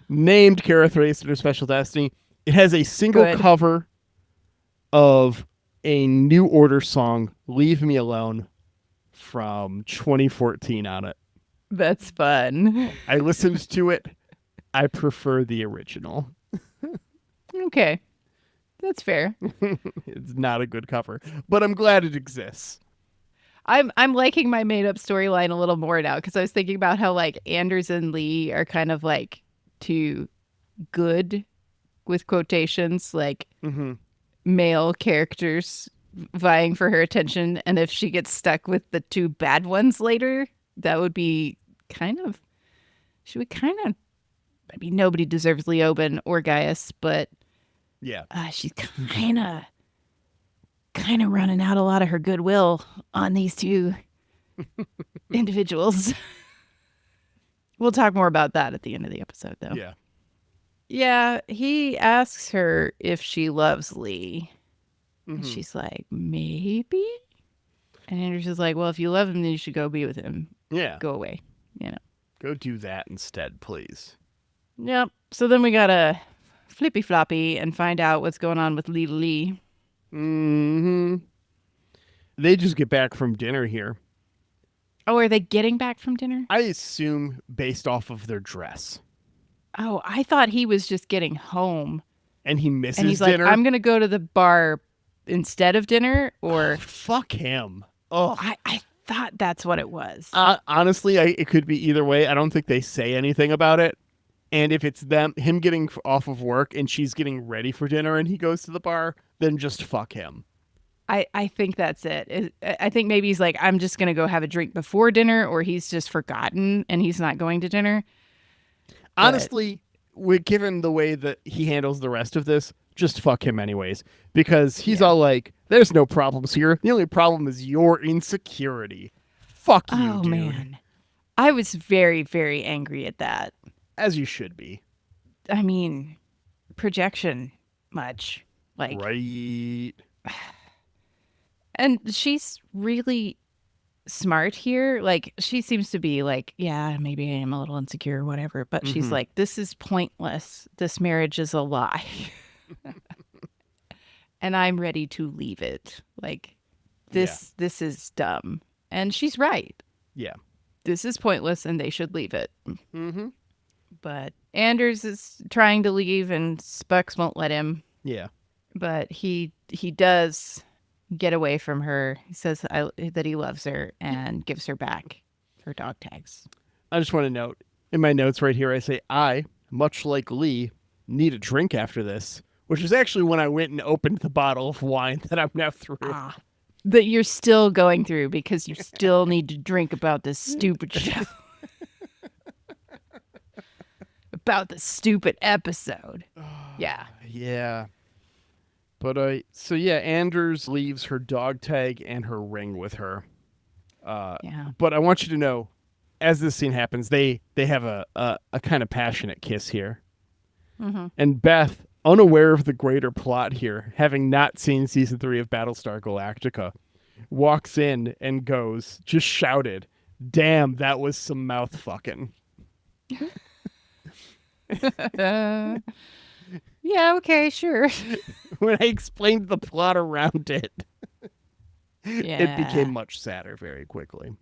named Kara Thrace and Her Special Destiny. It has a single cover of a New Order song, Leave Me Alone, from 2014 on it. That's fun. I listened to it. I prefer the original. Okay. That's fair. It's not a good cover, but I'm glad it exists. I'm liking my made up storyline a little more now, because I was thinking about how like Anders and Lee are kind of like two good, with quotations, like male characters vying for her attention, and if she gets stuck with the two bad ones later, that would be she would I mean, nobody deserves Leoben or Gaius, but yeah, she's kind of running out a lot of her goodwill on these two individuals. We'll talk more about that at the end of the episode, though. Yeah. Yeah, he asks her if she loves Lee. And Mm-hmm. she's like, maybe? And Anders is like, well, if you love him, then you should go be with him. Yeah. Go away, Go do that instead, please. Yep. So then we gotta flippy floppy and find out what's going on with Lee. Mm-hmm. They just get back from dinner here. Oh, are they getting back from dinner? I assume based off of their dress. Oh, I thought he was just getting home. And he misses and he's dinner. Like, I'm going to go to the bar instead of dinner, or... fuck him. Oh, I thought that's what it was. Honestly, it could be either way. I don't think they say anything about it. And if it's him getting off of work and she's getting ready for dinner and he goes to the bar, then just fuck him. I think that's it. I think maybe he's like, I'm just going to go have a drink before dinner, or he's just forgotten and he's not going to dinner. Honestly, given the way that he handles the rest of this, just fuck him anyways. Because he's all like, there's no problems here. The only problem is your insecurity. Fuck you, dude. Man. I was very, very angry at that. As you should be. I mean, projection much. Like, right. And she's really smart here. Like, she seems to be like, yeah, maybe I am a little insecure or whatever, but she's like, this is pointless. This marriage is a lie. And I'm ready to leave it. Like, this is dumb. And she's right. Yeah. This is pointless and they should leave it. Mm-hmm. But Anders is trying to leave and Spucks won't let him. Yeah. But he does get away from her. He says that he loves her and gives her back her dog tags. I just want to note, in my notes right here, I say, I, much like Lee, need a drink after this, which is actually when I went and opened the bottle of wine that I'm now through. That you're still going through because you still need to drink about this stupid show. About the stupid episode. Yeah. Yeah. But, so yeah, Anders leaves her dog tag and her ring with her. Yeah. But I want you to know, as this scene happens, they have a kind of passionate kiss here. Mm-hmm. And Beth, unaware of the greater plot here, having not seen season 3 of Battlestar Galactica, walks in and goes, just shouted, "Damn, that was some mouth fucking." Yeah, okay, sure. When I explained the plot around it, it became much sadder very quickly.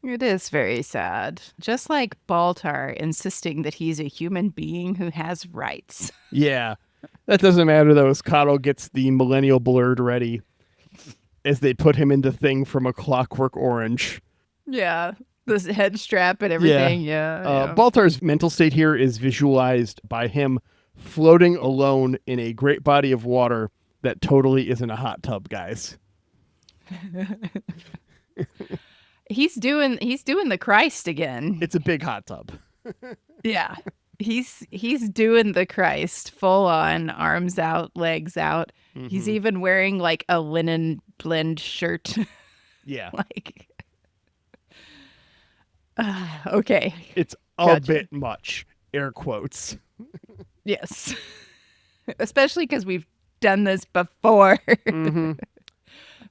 It is very sad. Just like Baltar insisting that he's a human being who has rights. Yeah. That doesn't matter, though, as Cottle gets the Millenial blurred ready as they put him in the thing from A Clockwork Orange. Yeah. This head strap and everything. Yeah. Baltar's mental state here is visualized by him floating alone in a great body of water that totally isn't a hot tub, guys. He's doing the Christ again. It's a big hot tub. Yeah. He's doing the Christ, full on, arms out, legs out. Mm-hmm. He's even wearing like a linen blend shirt. Yeah. Like, okay. It's a bit much, air quotes. Yes. Especially because we've done this before. Mm-hmm.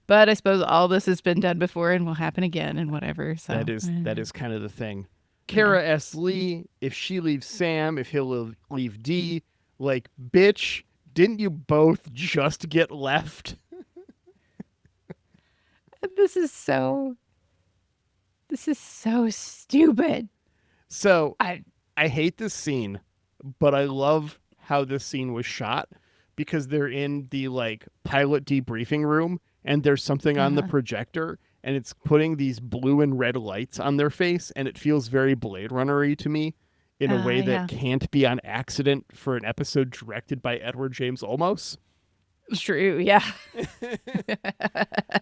But I suppose all this has been done before and will happen again and whatever. So that is kind of the thing. Kara asks Lee if she leaves Sam, if he'll leave Dee. Like, bitch, didn't you both just get left? This is so stupid. So I hate this scene, but I love how this scene was shot because they're in the like pilot debriefing room and there's something on the projector and it's putting these blue and red lights on their face and it feels very Blade Runner-y to me in a way that can't be on accident for an episode directed by Edward James Olmos. It's true, yeah.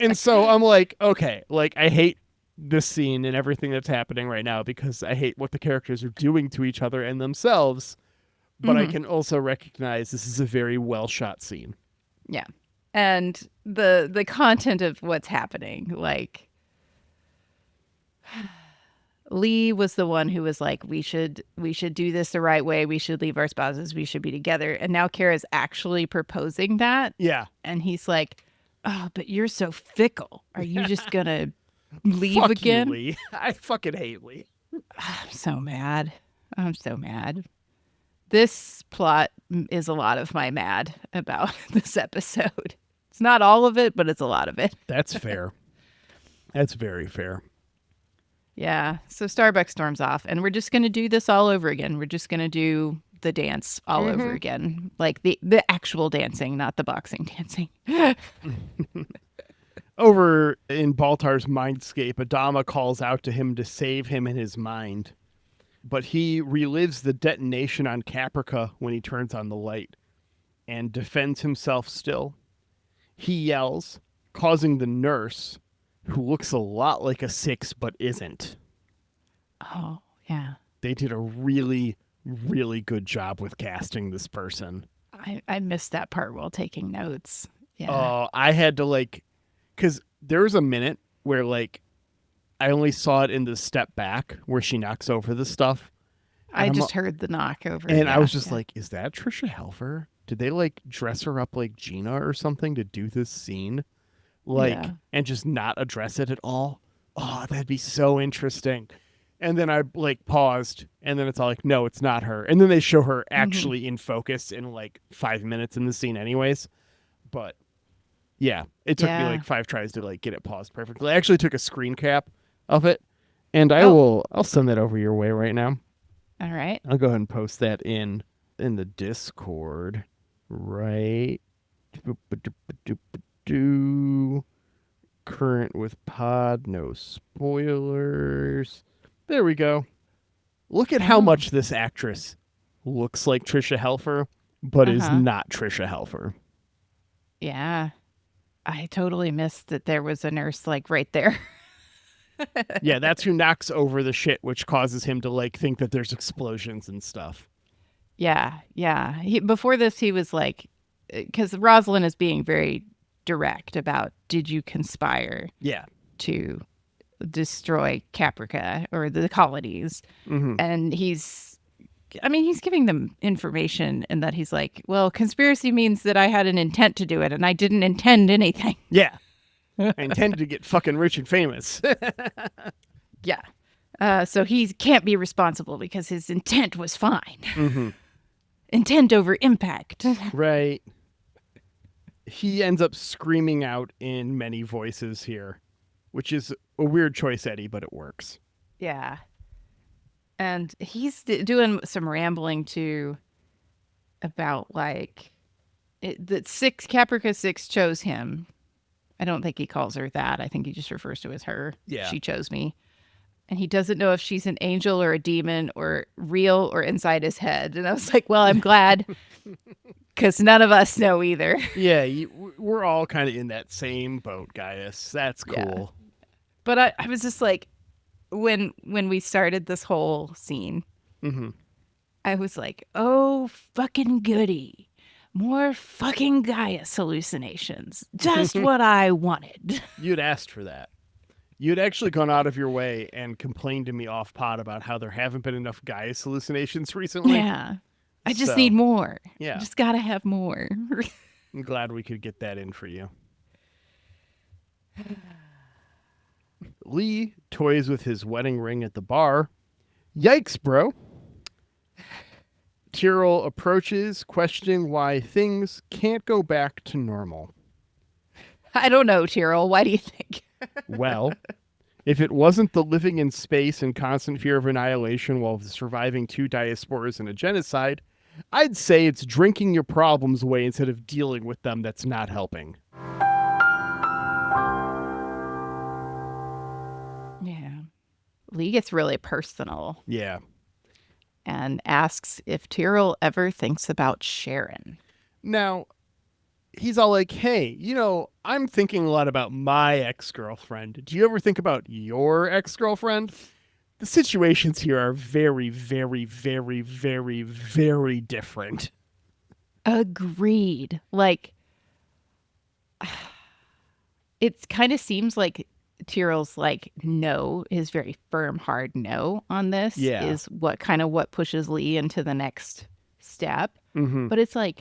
And so I'm like, okay, like I hate this scene and everything that's happening right now because I hate what the characters are doing to each other and themselves, but I can also recognize this is a very well shot scene. Yeah. And the content of what's happening, like Lee was the one who was like, we should do this the right way. We should leave our spouses. We should be together. And now Kara's actually proposing that. Yeah. And he's like, oh, but you're so fickle. Are you just going to leave Fuck again? You, Lee. I fucking hate Lee. I'm so mad. I'm so mad. This plot is a lot of my mad about this episode. It's not all of it, but it's a lot of it. That's fair. That's very fair. Yeah. So Starbucks storms off, and we're just going to do this all over again. We're just going to do the dance all over again. Like the actual dancing, not the boxing dancing. Over in Baltar's mindscape, Adama calls out to him to save him in his mind. But he relives the detonation on Caprica when he turns on the light and defends himself still. He yells, causing the nurse, who looks a lot like a 6 but isn't. Oh, yeah. They did a really, really good job with casting this person. I missed that part while taking notes. Yeah. I had to because there was a minute where I only saw it in the step back where she knocks over the stuff. I just heard the knock over. And I was just like, is that Trisha Helfer? Did they dress her up like Gina or something to do this scene? And just not address it at all? Oh, that'd be so interesting. And then I paused, and then it's all no, it's not her. And then they show her actually in focus in 5 minutes in the scene anyways. But yeah, it took me 5 tries to get it paused perfectly. I actually took a screen cap of it, and I'll send that over your way right now. All right. I'll go ahead and post that in the Discord. Right. Current with pod, no spoilers. There we go. Look at how much this actress looks like Trisha Helfer, but is not Trisha Helfer. Yeah. I totally missed that there was a nurse right there. Yeah, that's who knocks over the shit, which causes him to think that there's explosions and stuff. Yeah, yeah. Before this, he was because Rosalind is being very direct about, did you conspire to destroy Caprica or the colonies? And he's giving them information, and that he's well, conspiracy means that I had an intent to do it, and I didn't intend anything. Yeah. I intended to get fucking rich and famous. Yeah. So he can't be responsible because his intent was fine. Intent over impact. Right. He ends up screaming out in many voices here, which is a weird choice, Eddie, but it works. Yeah. And he's doing some rambling too about that Caprica 6 chose him. I don't think he calls her that. I think he just refers to as her. Yeah. She chose me. And he doesn't know if she's an angel or a demon or real or inside his head. And I was like, well, I'm glad, because none of us know either. Yeah, we're all kind of in that same boat, Gaius. That's cool. Yeah. But I was just when we started this whole scene, I was like, oh, fucking goody. More fucking Gaius hallucinations. Just what I wanted. You'd asked for that. You'd actually gone out of your way and complained to me off pod about how there haven't been enough Gaius hallucinations recently. Yeah. I just need more. Yeah. Just gotta have more. I'm glad we could get that in for you. Lee toys with his wedding ring at the bar. Yikes, bro. Tyrell approaches, questioning why things can't go back to normal. I don't know, Tyrell. Why do you think? Well, if it wasn't the living in space in constant fear of annihilation while surviving 2 diasporas and a genocide, I'd say it's drinking your problems away instead of dealing with them that's not helping. Yeah. Lee gets really personal. Yeah. And asks if Tyrell ever thinks about Sharon. Now, he's all hey, I'm thinking a lot about my ex-girlfriend. Do you ever think about your ex-girlfriend? The situations here are very, very, very, very, very different. Agreed. It kind of seems like Tyrell's no, his very firm, hard no on this is what pushes Lee into the next step. But it's I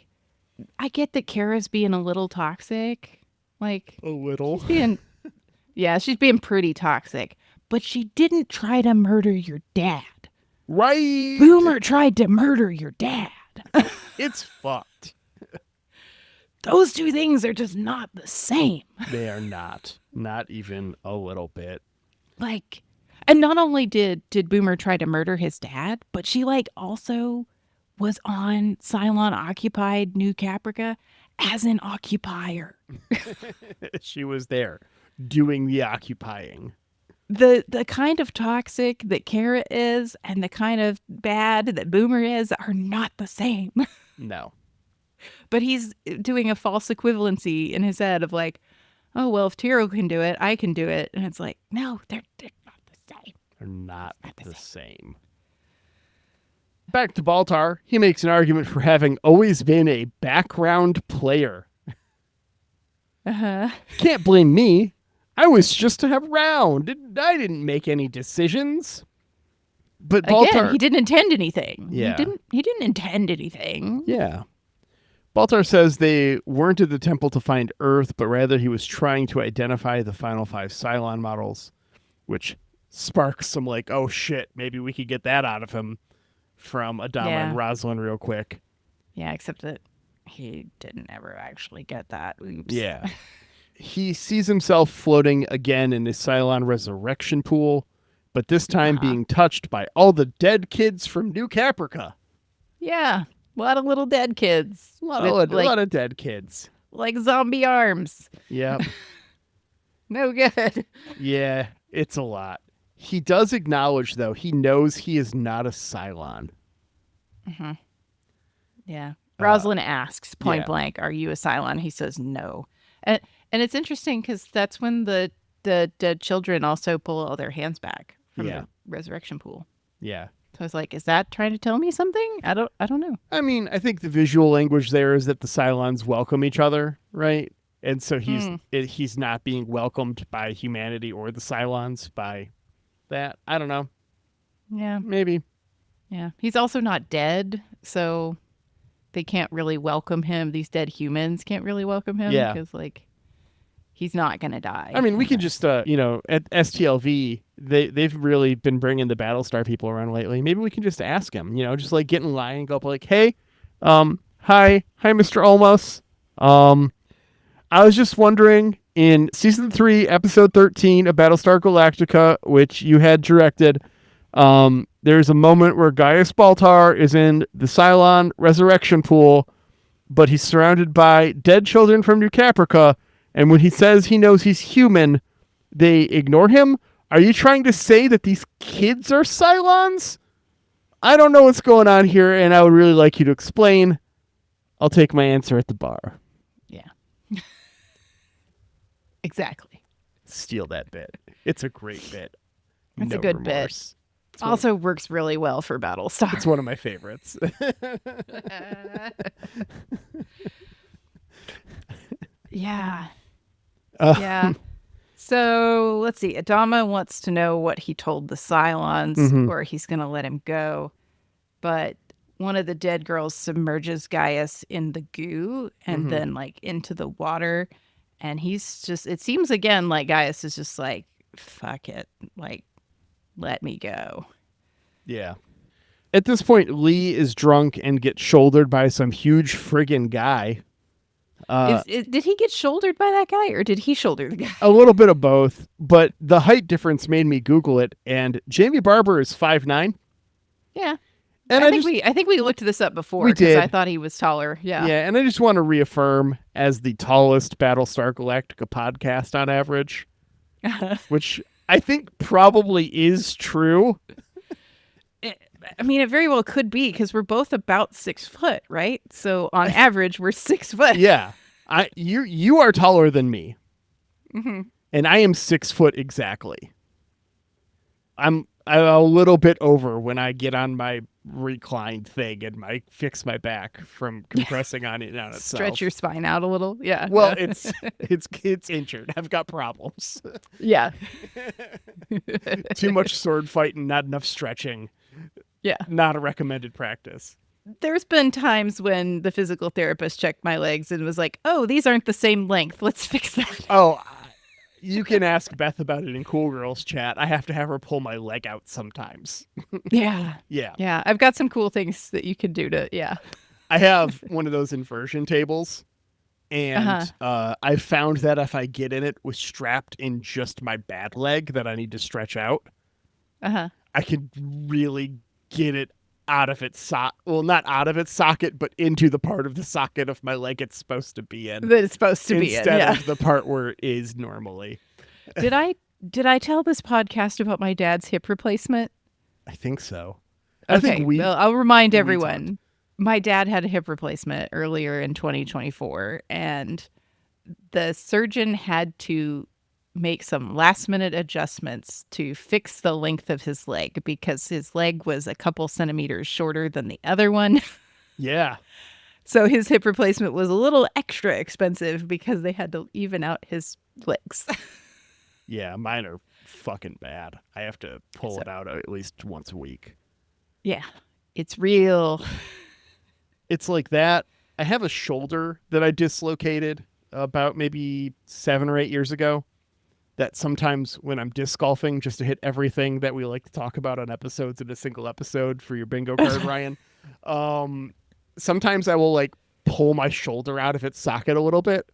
get that Kara's being a little toxic. A little. She's being pretty toxic. but she didn't try to murder your dad. Right. Boomer tried to murder your dad. It's fucked. Those two things are just not the same. They are not. Not even a little bit. Like, and not only did Boomer try to murder his dad, but she like also was on Cylon occupied New Caprica as an occupier. She was there doing the occupying. The kind of toxic that Kara is and the kind of bad that Boomer is are not the same. No. But he's doing a false equivalency in his head of like, oh, well, if Tiro can do it, I can do it. And it's like, no, they're not the same. They're not the same. Back to Baltar, he makes an argument for having always been a background player. Uh-huh. Can't blame me. I was just around. I didn't make any decisions. But Baltar, again, he didn't intend anything. Yeah. He didn't intend anything. Yeah. Baltar says they weren't at the temple to find Earth, but rather he was trying to identify the final 5 Cylon models, which sparks some like, oh shit, maybe we could get that out of him from Adama and Rosalind real quick. Yeah, except that he didn't ever actually get that. Oops. Yeah. He sees himself floating again in his Cylon resurrection pool, but this time being touched by all the dead kids from New Caprica. Yeah. A lot of little dead kids. A lot of dead kids. Like zombie arms. Yep. No good. Yeah, it's a lot. He does acknowledge, though, he knows he is not a Cylon. Mm-hmm. Yeah. Rosalind asks point blank, are you a Cylon? He says no. And it's interesting because that's when the dead children also pull all their hands back from the resurrection pool. Yeah. So I was like, is that trying to tell me something? I don't know. I mean, I think the visual language there is that the Cylons welcome each other, right? And so he's not being welcomed by humanity or the Cylons by that. I don't know. Yeah. Maybe. Yeah. He's also not dead, so they can't really welcome him. These dead humans can't really welcome him because, like, he's not going to die. I mean, we could just, at STLV, they've really been bringing the Battlestar people around lately. Maybe we can just ask him, just like get in line and go up like, hey, hi, Mr. Olmos. I was just wondering, in Season 3, Episode 13 of Battlestar Galactica, which you had directed, there's a moment where Gaius Baltar is in the Cylon resurrection pool, but he's surrounded by dead children from New Caprica, and when he says he knows he's human, they ignore him. Are you trying to say that these kids are Cylons? I don't know what's going on here, and I would really like you to explain. I'll take my answer at the bar. Yeah. Exactly. Steal that bit. It's a great bit. It's a good remorse. bit. Also works really well for Battlestar. It's one of my favorites. Yeah. Yeah. So let's see. Adama wants to know what he told the Cylons, or he's going to let him go. But one of the dead girls submerges Gaius in the goo and then like into the water. And he's just, it seems again like Gaius is just like, fuck it. Like, let me go. Yeah. At this point, Lee is drunk and gets shouldered by some huge friggin' guy. Did he get shouldered by that guy, or did he shoulder the guy? A little bit of both, but the height difference made me Google it, and Jamie Barber is 5'9". Yeah. And I think we looked this up before. We did. I thought he was taller. Yeah. Yeah, and I just want to reaffirm as the tallest Battlestar Galactica podcast on average, which I think probably is true. I mean, it very well could be because we're both about 6 foot, right? So on average, we're 6 foot. Yeah, you are taller than me, and I am 6 foot exactly. I'm a little bit over when I get on my reclined thing and I fix my back from compressing on it on itself. Stretch your spine out a little. Yeah. Well, it's injured. I've got problems. Yeah. Too much sword fighting, not enough stretching. Yeah. Not a recommended practice. There's been times when the physical therapist checked my legs and was like, oh, these aren't the same length. Let's fix that. Oh, You can ask Beth about it in Cool Girls chat. I have to have her pull my leg out sometimes. Yeah. Yeah. Yeah. I've got some cool things that you can do to, yeah. I have one of those inversion tables, and I found that if I get in it with strapped in just my bad leg that I need to stretch out, I can really get it out of its not out of its socket, but into the part of the socket of my leg it's supposed to be in. That it's supposed to be in, instead of the part where it is normally. Did I tell this podcast about my dad's hip replacement? I think so. Okay, well, I'll remind everyone. My dad had a hip replacement earlier in 2024, and the surgeon had to make some last-minute adjustments to fix the length of his leg because his leg was a couple centimeters shorter than the other one. Yeah. So his hip replacement was a little extra expensive because they had to even out his legs. Yeah, mine are fucking bad. I have to pull it out at least once a week. Yeah, it's real. It's like that. I have a shoulder that I dislocated about maybe 7 or 8 years ago. That sometimes when I'm disc golfing, just to hit everything that we like to talk about on episodes in a single episode for your bingo card, Ryan, sometimes I will like pull my shoulder out of its socket a little bit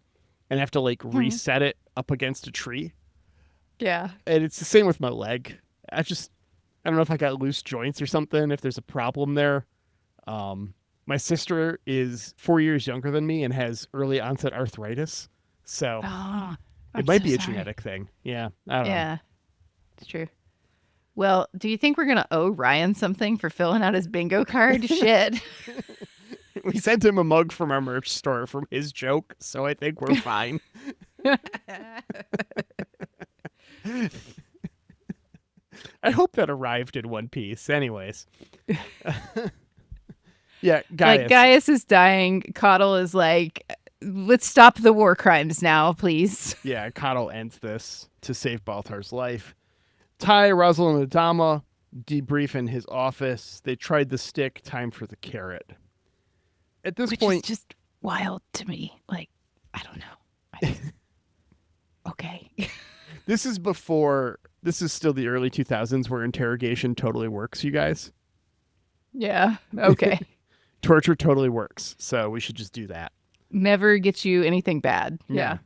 and have to like reset it up against a tree. Yeah. And it's the same with my leg. I don't know if I got loose joints or something, if there's a problem there. My sister is 4 years younger than me and has early onset arthritis. So it might be a genetic thing. Yeah. I don't know. Yeah, it's true. Well, do you think we're going to owe Ryan something for filling out his bingo card? Shit. We sent him a mug from our merch store from his joke, so I think we're fine. I hope that arrived in one piece. Anyways. Yeah, Gaius. Like, Gaius is dying. Coddle is like, let's stop the war crimes now, please. Yeah, Coddle ends this to save Baltar's life. Ty, Russell, and Adama debrief in his office. They tried the stick, time for the carrot. At this point... is just wild to me. Like, I don't know. Okay. This is still the early 2000s where interrogation totally works, you guys. Yeah, okay. Torture totally works, so we should just do that. Never gets you anything bad. Yeah.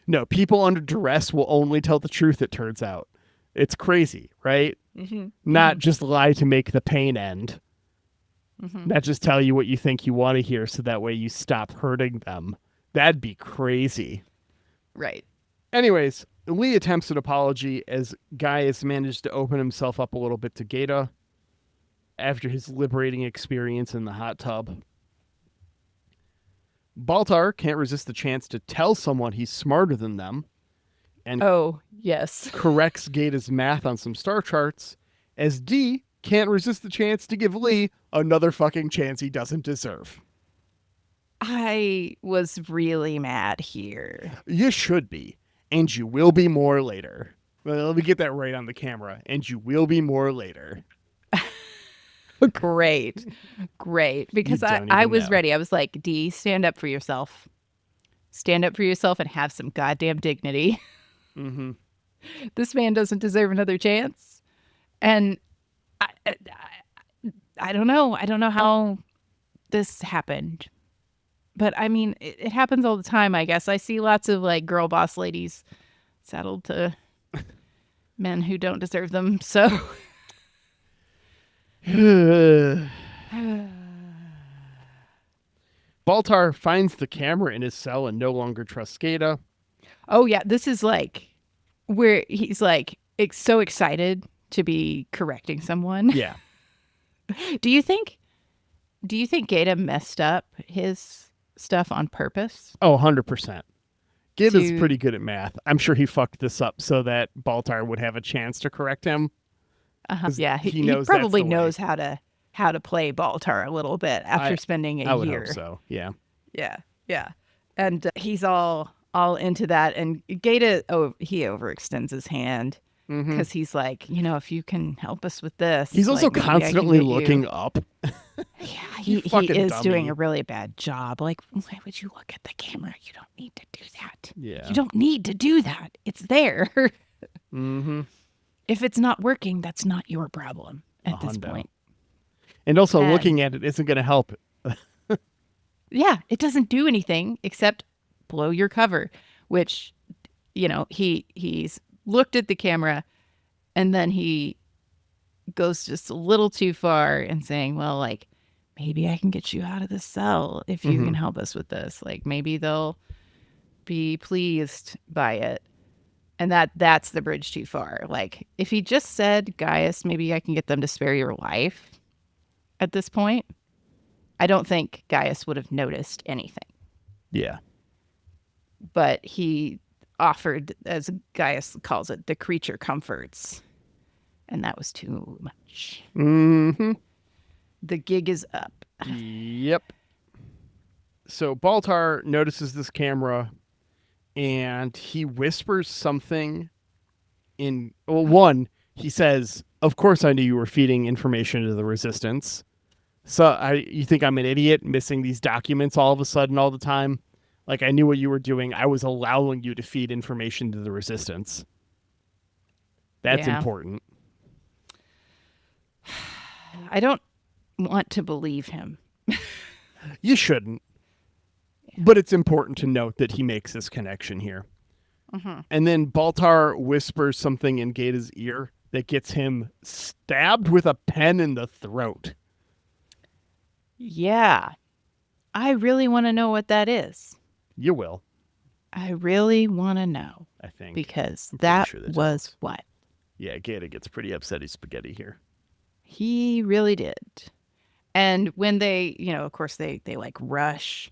No, people under duress will only tell the truth, it turns out. It's crazy, right? Mm-hmm. Not just lie to make the pain end. Mm-hmm. Not just tell you what you think you want to hear so that way you stop hurting them. That'd be crazy. Right. Anyways, Lee attempts an apology as Gaius managed to open himself up a little bit to Gaeta after his liberating experience in the hot tub. Baltar can't resist the chance to tell someone he's smarter than them and corrects Gaeta's math on some star charts, as D can't resist the chance to give Lee another fucking chance he doesn't deserve. I was really mad here. You should be, and you will be more later. Well, let me get that right on the camera, and you will be more later. Great. Because I was ready. I was like, D, stand up for yourself. Stand up for yourself and have some goddamn dignity. Mm-hmm. This man doesn't deserve another chance. And I don't know. I don't know how this happened. But I mean, it happens all the time, I guess. I see lots of like girl boss ladies saddled to men who don't deserve them. So... Baltar finds the camera in his cell and no longer trusts Gaeta. Oh yeah, this is like where he's like so excited to be correcting someone. Yeah. Do you think Gaeta messed up his stuff on purpose? Oh, 100%. Gaeta's pretty good at math. I'm sure he fucked this up so that Baltar would have a chance to correct him. Yeah, he probably knows how to play Baltar a little bit after spending a year. I would hope so. Yeah. Yeah. And he's all into that. And Gaeta, he overextends his hand because he's like, if you can help us with this. He's also constantly looking up. Yeah, he is doing a really bad job. Like, why would you look at the camera? You don't need to do that. Yeah. You don't need to do that. It's there. Mm-hmm. If it's not working, that's not your problem at this point. And also, looking at it isn't going to help. Yeah, it doesn't do anything except blow your cover, which, he's looked at the camera and then he goes just a little too far and saying, well, like, maybe I can get you out of the cell if you can help us with this. Like, maybe they'll be pleased by it. And that's the bridge too far. Like, if he just said, Gaius, maybe I can get them to spare your life at this point, I don't think Gaius would have noticed anything. Yeah. But he offered, as Gaius calls it, the creature comforts. And that was too much. Mm-hmm. The gig is up. Yep. So Baltar notices this camera and he whispers something he says, of course I knew you were feeding information to the Resistance. So you think I'm an idiot missing these documents all of a sudden all the time? Like, I knew what you were doing. I was allowing you to feed information to the Resistance. That's important. I don't want to believe him. You shouldn't. But it's important to note that he makes this connection here. Mm-hmm. And then Baltar whispers something in Gaeta's ear that gets him stabbed with a pen in the throat. Yeah. I really want to know what that is. You will. I really want to know. I think. Because that was what? Yeah, Gaeta gets pretty upsetty spaghetti here. He really did. And when they, of course, they like rush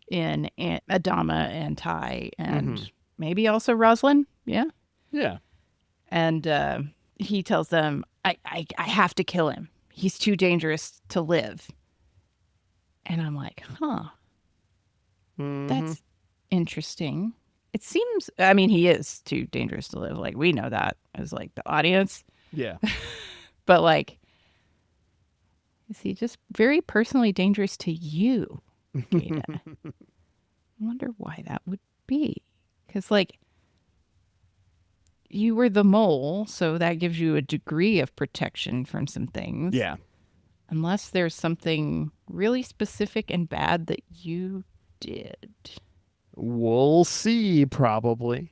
in Adama and Ty and maybe also Rosalind. Yeah. Yeah. And he tells them, I have to kill him. He's too dangerous to live. And I'm like, that's interesting. It seems, he is too dangerous to live. Like, we know that as like the audience. Yeah. But like, is he just very personally dangerous to you, Gaeta? I wonder why that would be. Because, like, you were the mole, so that gives you a degree of protection from some things. Yeah. Unless there's something really specific and bad that you did. We'll see, probably.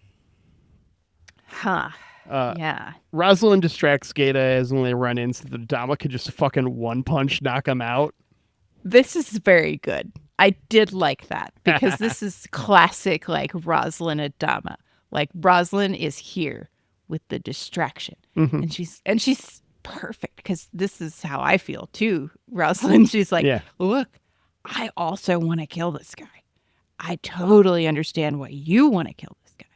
Huh. Yeah. Rosalind distracts Gaeta as when they run in so that Adama could just fucking one-punch knock him out. This is very good. I did like that because this is classic, like, Rosalind Adama. Like, Rosalind is here with the distraction. And she's perfect because this is how I feel too, Rosalind. She's like, look, I also want to kill this guy. I totally understand why you want to kill this guy.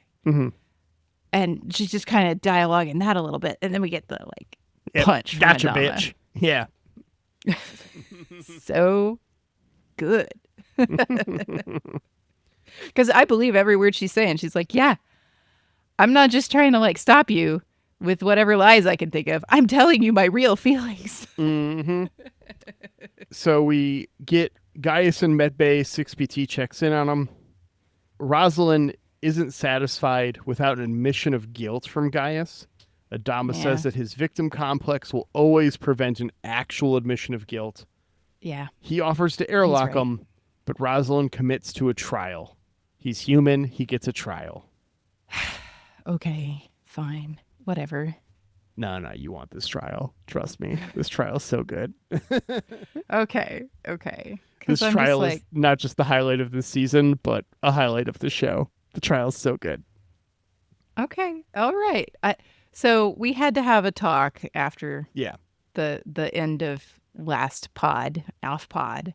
And she's just kind of dialoguing that a little bit. And then we get the, like, punch. Gotcha, from Adama. bitch. Yeah. So good. Because I believe every word she's saying. She's like, yeah, I'm not just trying to, like, stop you with whatever lies I can think of. I'm telling you my real feelings. So we get Gaius and Medbay. 6PT checks in on him. Rosalind isn't satisfied without an admission of guilt from Gaius. Adama says that his victim complex will always prevent an actual admission of guilt. Yeah. He offers to airlock him, but Rosalind commits to a trial. He's human. He gets a trial. Okay, fine. Whatever. No, you want this trial. Trust me. This trial's so good. Okay. This trial is not just the highlight of this season, but a highlight of the show. The trial's so good. Okay. All right. So we had to have a talk after the end of last pod, Alf Pod,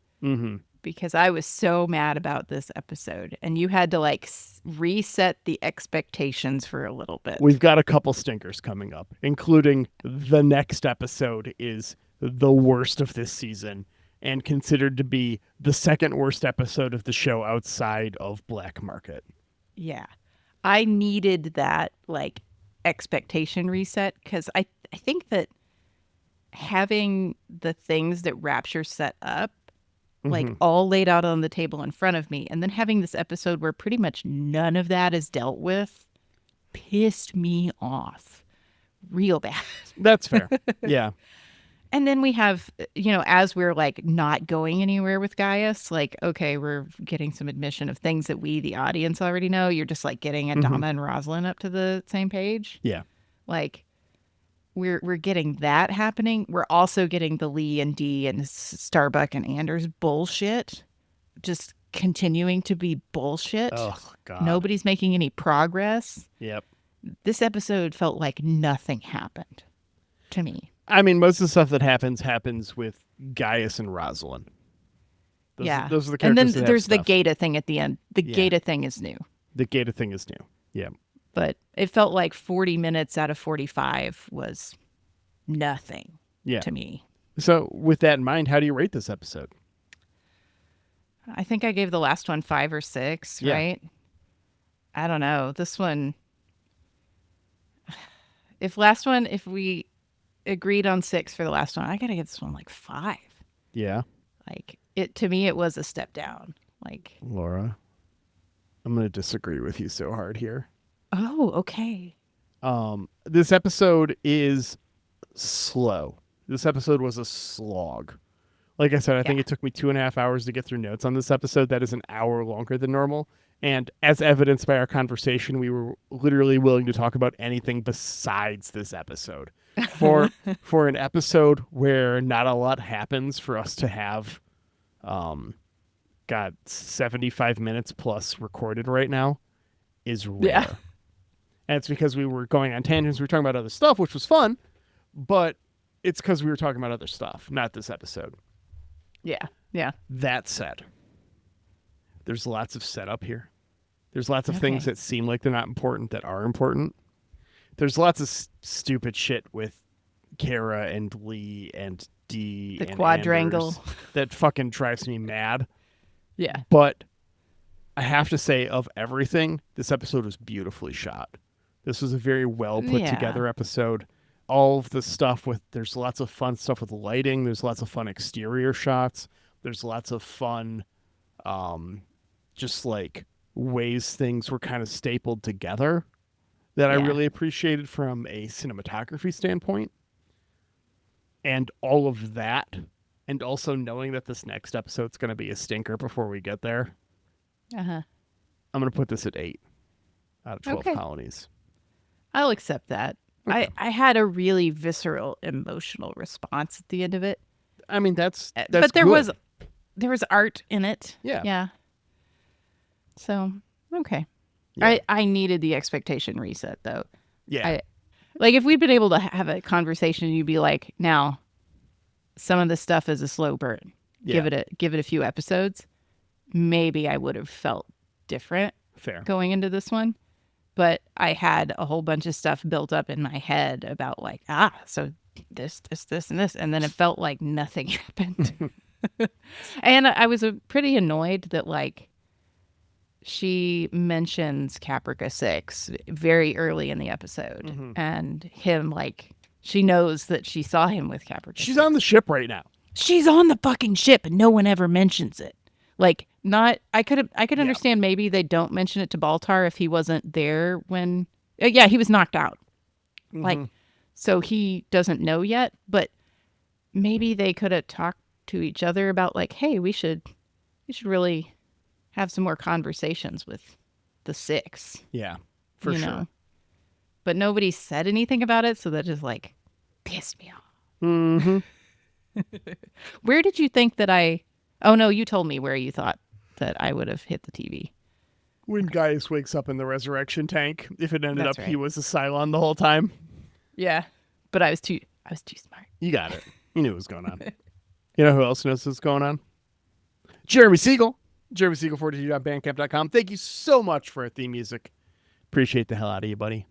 because I was so mad about this episode. And you had to, like, reset the expectations for a little bit. We've got a couple stinkers coming up, including the next episode is the worst of this season and considered to be the second worst episode of the show outside of Black Market. Yeah. I needed that, like, expectation reset because I think that having the things that Rapture set up, like all laid out on the table in front of me, and then having this episode where pretty much none of that is dealt with, pissed me off real bad. That's fair. Yeah. And then we have, as we're like not going anywhere with Gaius, like, okay, we're getting some admission of things that we, the audience, already know. You're just like getting Adama and Rosalind up to the same page. Yeah. Like, we're getting that happening. We're also getting the Lee and Dee and Starbuck and Anders bullshit just continuing to be bullshit. Oh, God. Nobody's making any progress. Yep. This episode felt like nothing happened to me. I mean, most of the stuff that happens with Gaius and Rosalind. Those are the characters. And then that there's have the stuff. Gata thing at the end. The Gata thing is new. The Gata thing is new. Yeah. But it felt like 40 minutes out of 45 was nothing to me. So with that in mind, how do you rate this episode? I think I gave the last one 5 or 6, right? I don't know. This one, if we agreed on 6 for the last one, I gotta give this one like 5. Yeah. Like, to me, it was a step down. Like, Laura, I'm going to disagree with you so hard here. Oh, okay. This episode is slow. This episode was a slog. Like I said, I think it took me 2.5 hours to get through notes on this episode. That is an hour longer than normal. And as evidenced by our conversation, we were literally willing to talk about anything besides this episode. For an episode where not a lot happens, for us to have 75 minutes plus recorded right now is rare. Yeah. And it's because we were going on tangents. We were talking about other stuff, which was fun, but it's because we were talking about other stuff, not this episode. Yeah. Yeah. That said, there's lots of setup here. There's lots of things that seem like they're not important that are important. There's lots of stupid shit with Kara and Lee and Dee The and quadrangle. Anders that fucking drives me mad. Yeah. But I have to say, of everything, this episode was beautifully shot. This was a very well put together episode. All of the stuff there's lots of fun stuff with lighting. There's lots of fun exterior shots. There's lots of fun, just like ways things were kind of stapled together that I really appreciated from a cinematography standpoint. And all of that, and also knowing that this next episode's going to be a stinker before we get there. Uh-huh. I'm going to put this at 8 out of 12 colonies. I'll accept that. Okay. I had a really visceral emotional response at the end of it. I mean, that's but there good. was art in it. Yeah. Yeah. So, okay. Yeah. I needed the expectation reset, though. Yeah. Like, if we'd been able to have a conversation, you'd be like, now, some of this stuff is a slow burn. Yeah. Give it a few episodes. Maybe I would have felt different. Fair. Going into this one. But I had a whole bunch of stuff built up in my head about like, so this, and this. And then it felt like nothing happened. And I was pretty annoyed that like she mentions Caprica 6 very early in the episode. Mm-hmm. And him like, she knows that she saw him with Caprica 6. She's on the ship right now. She's on the fucking ship and no one ever mentions it. Like, I could understand maybe they don't mention it to Baltar if he wasn't there when, he was knocked out. Mm-hmm. Like, so he doesn't know yet, but maybe they could have talked to each other about like, hey, we should really have some more conversations with the 6. Yeah, for sure. Know? But nobody said anything about it, so that just like pissed me off. Mm-hmm. Where did you think that oh no, you told me where you thought that I would have hit the TV. When Gaius wakes up in the resurrection tank, if it ended That's up right. he was a Cylon the whole time. Yeah. But I was too smart. You got it. You knew what was going on. You know who else knows what's going on? Jeremy Siegel. JeremySiegel42.bandcamp.com. Thank you so much for our theme music. Appreciate the hell out of you, buddy.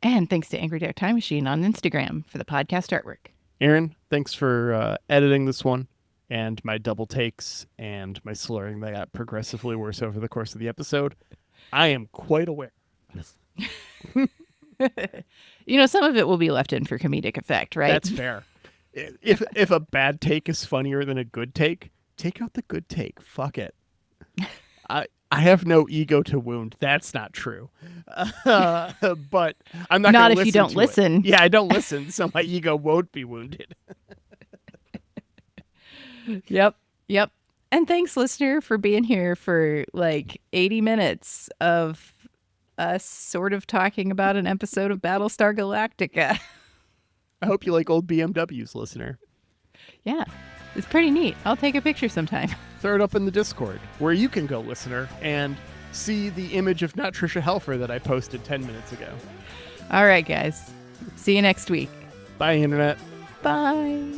And thanks to Angry Dare Time Machine on Instagram for the podcast artwork. Aaron, thanks for editing this one. And my double takes and my slurring that got progressively worse over the course of the episode. I am quite aware. Some of it will be left in for comedic effect, right? That's fair. If a bad take is funnier than a good take, take out the good take. Fuck it. I have no ego to wound. That's not true. But I'm not Not gonna if you don't listen. Yeah, I don't listen, so my ego won't be wounded. Yep. And thanks, listener, for being here for like 80 minutes of us sort of talking about an episode of Battlestar Galactica. I hope you like old BMWs, listener. Yeah, it's pretty neat. I'll take a picture sometime. Throw it up in the Discord, where you can go, listener, and see the image of not Trisha Helfer that I posted 10 minutes ago. All right, guys. See you next week. Bye, Internet. Bye.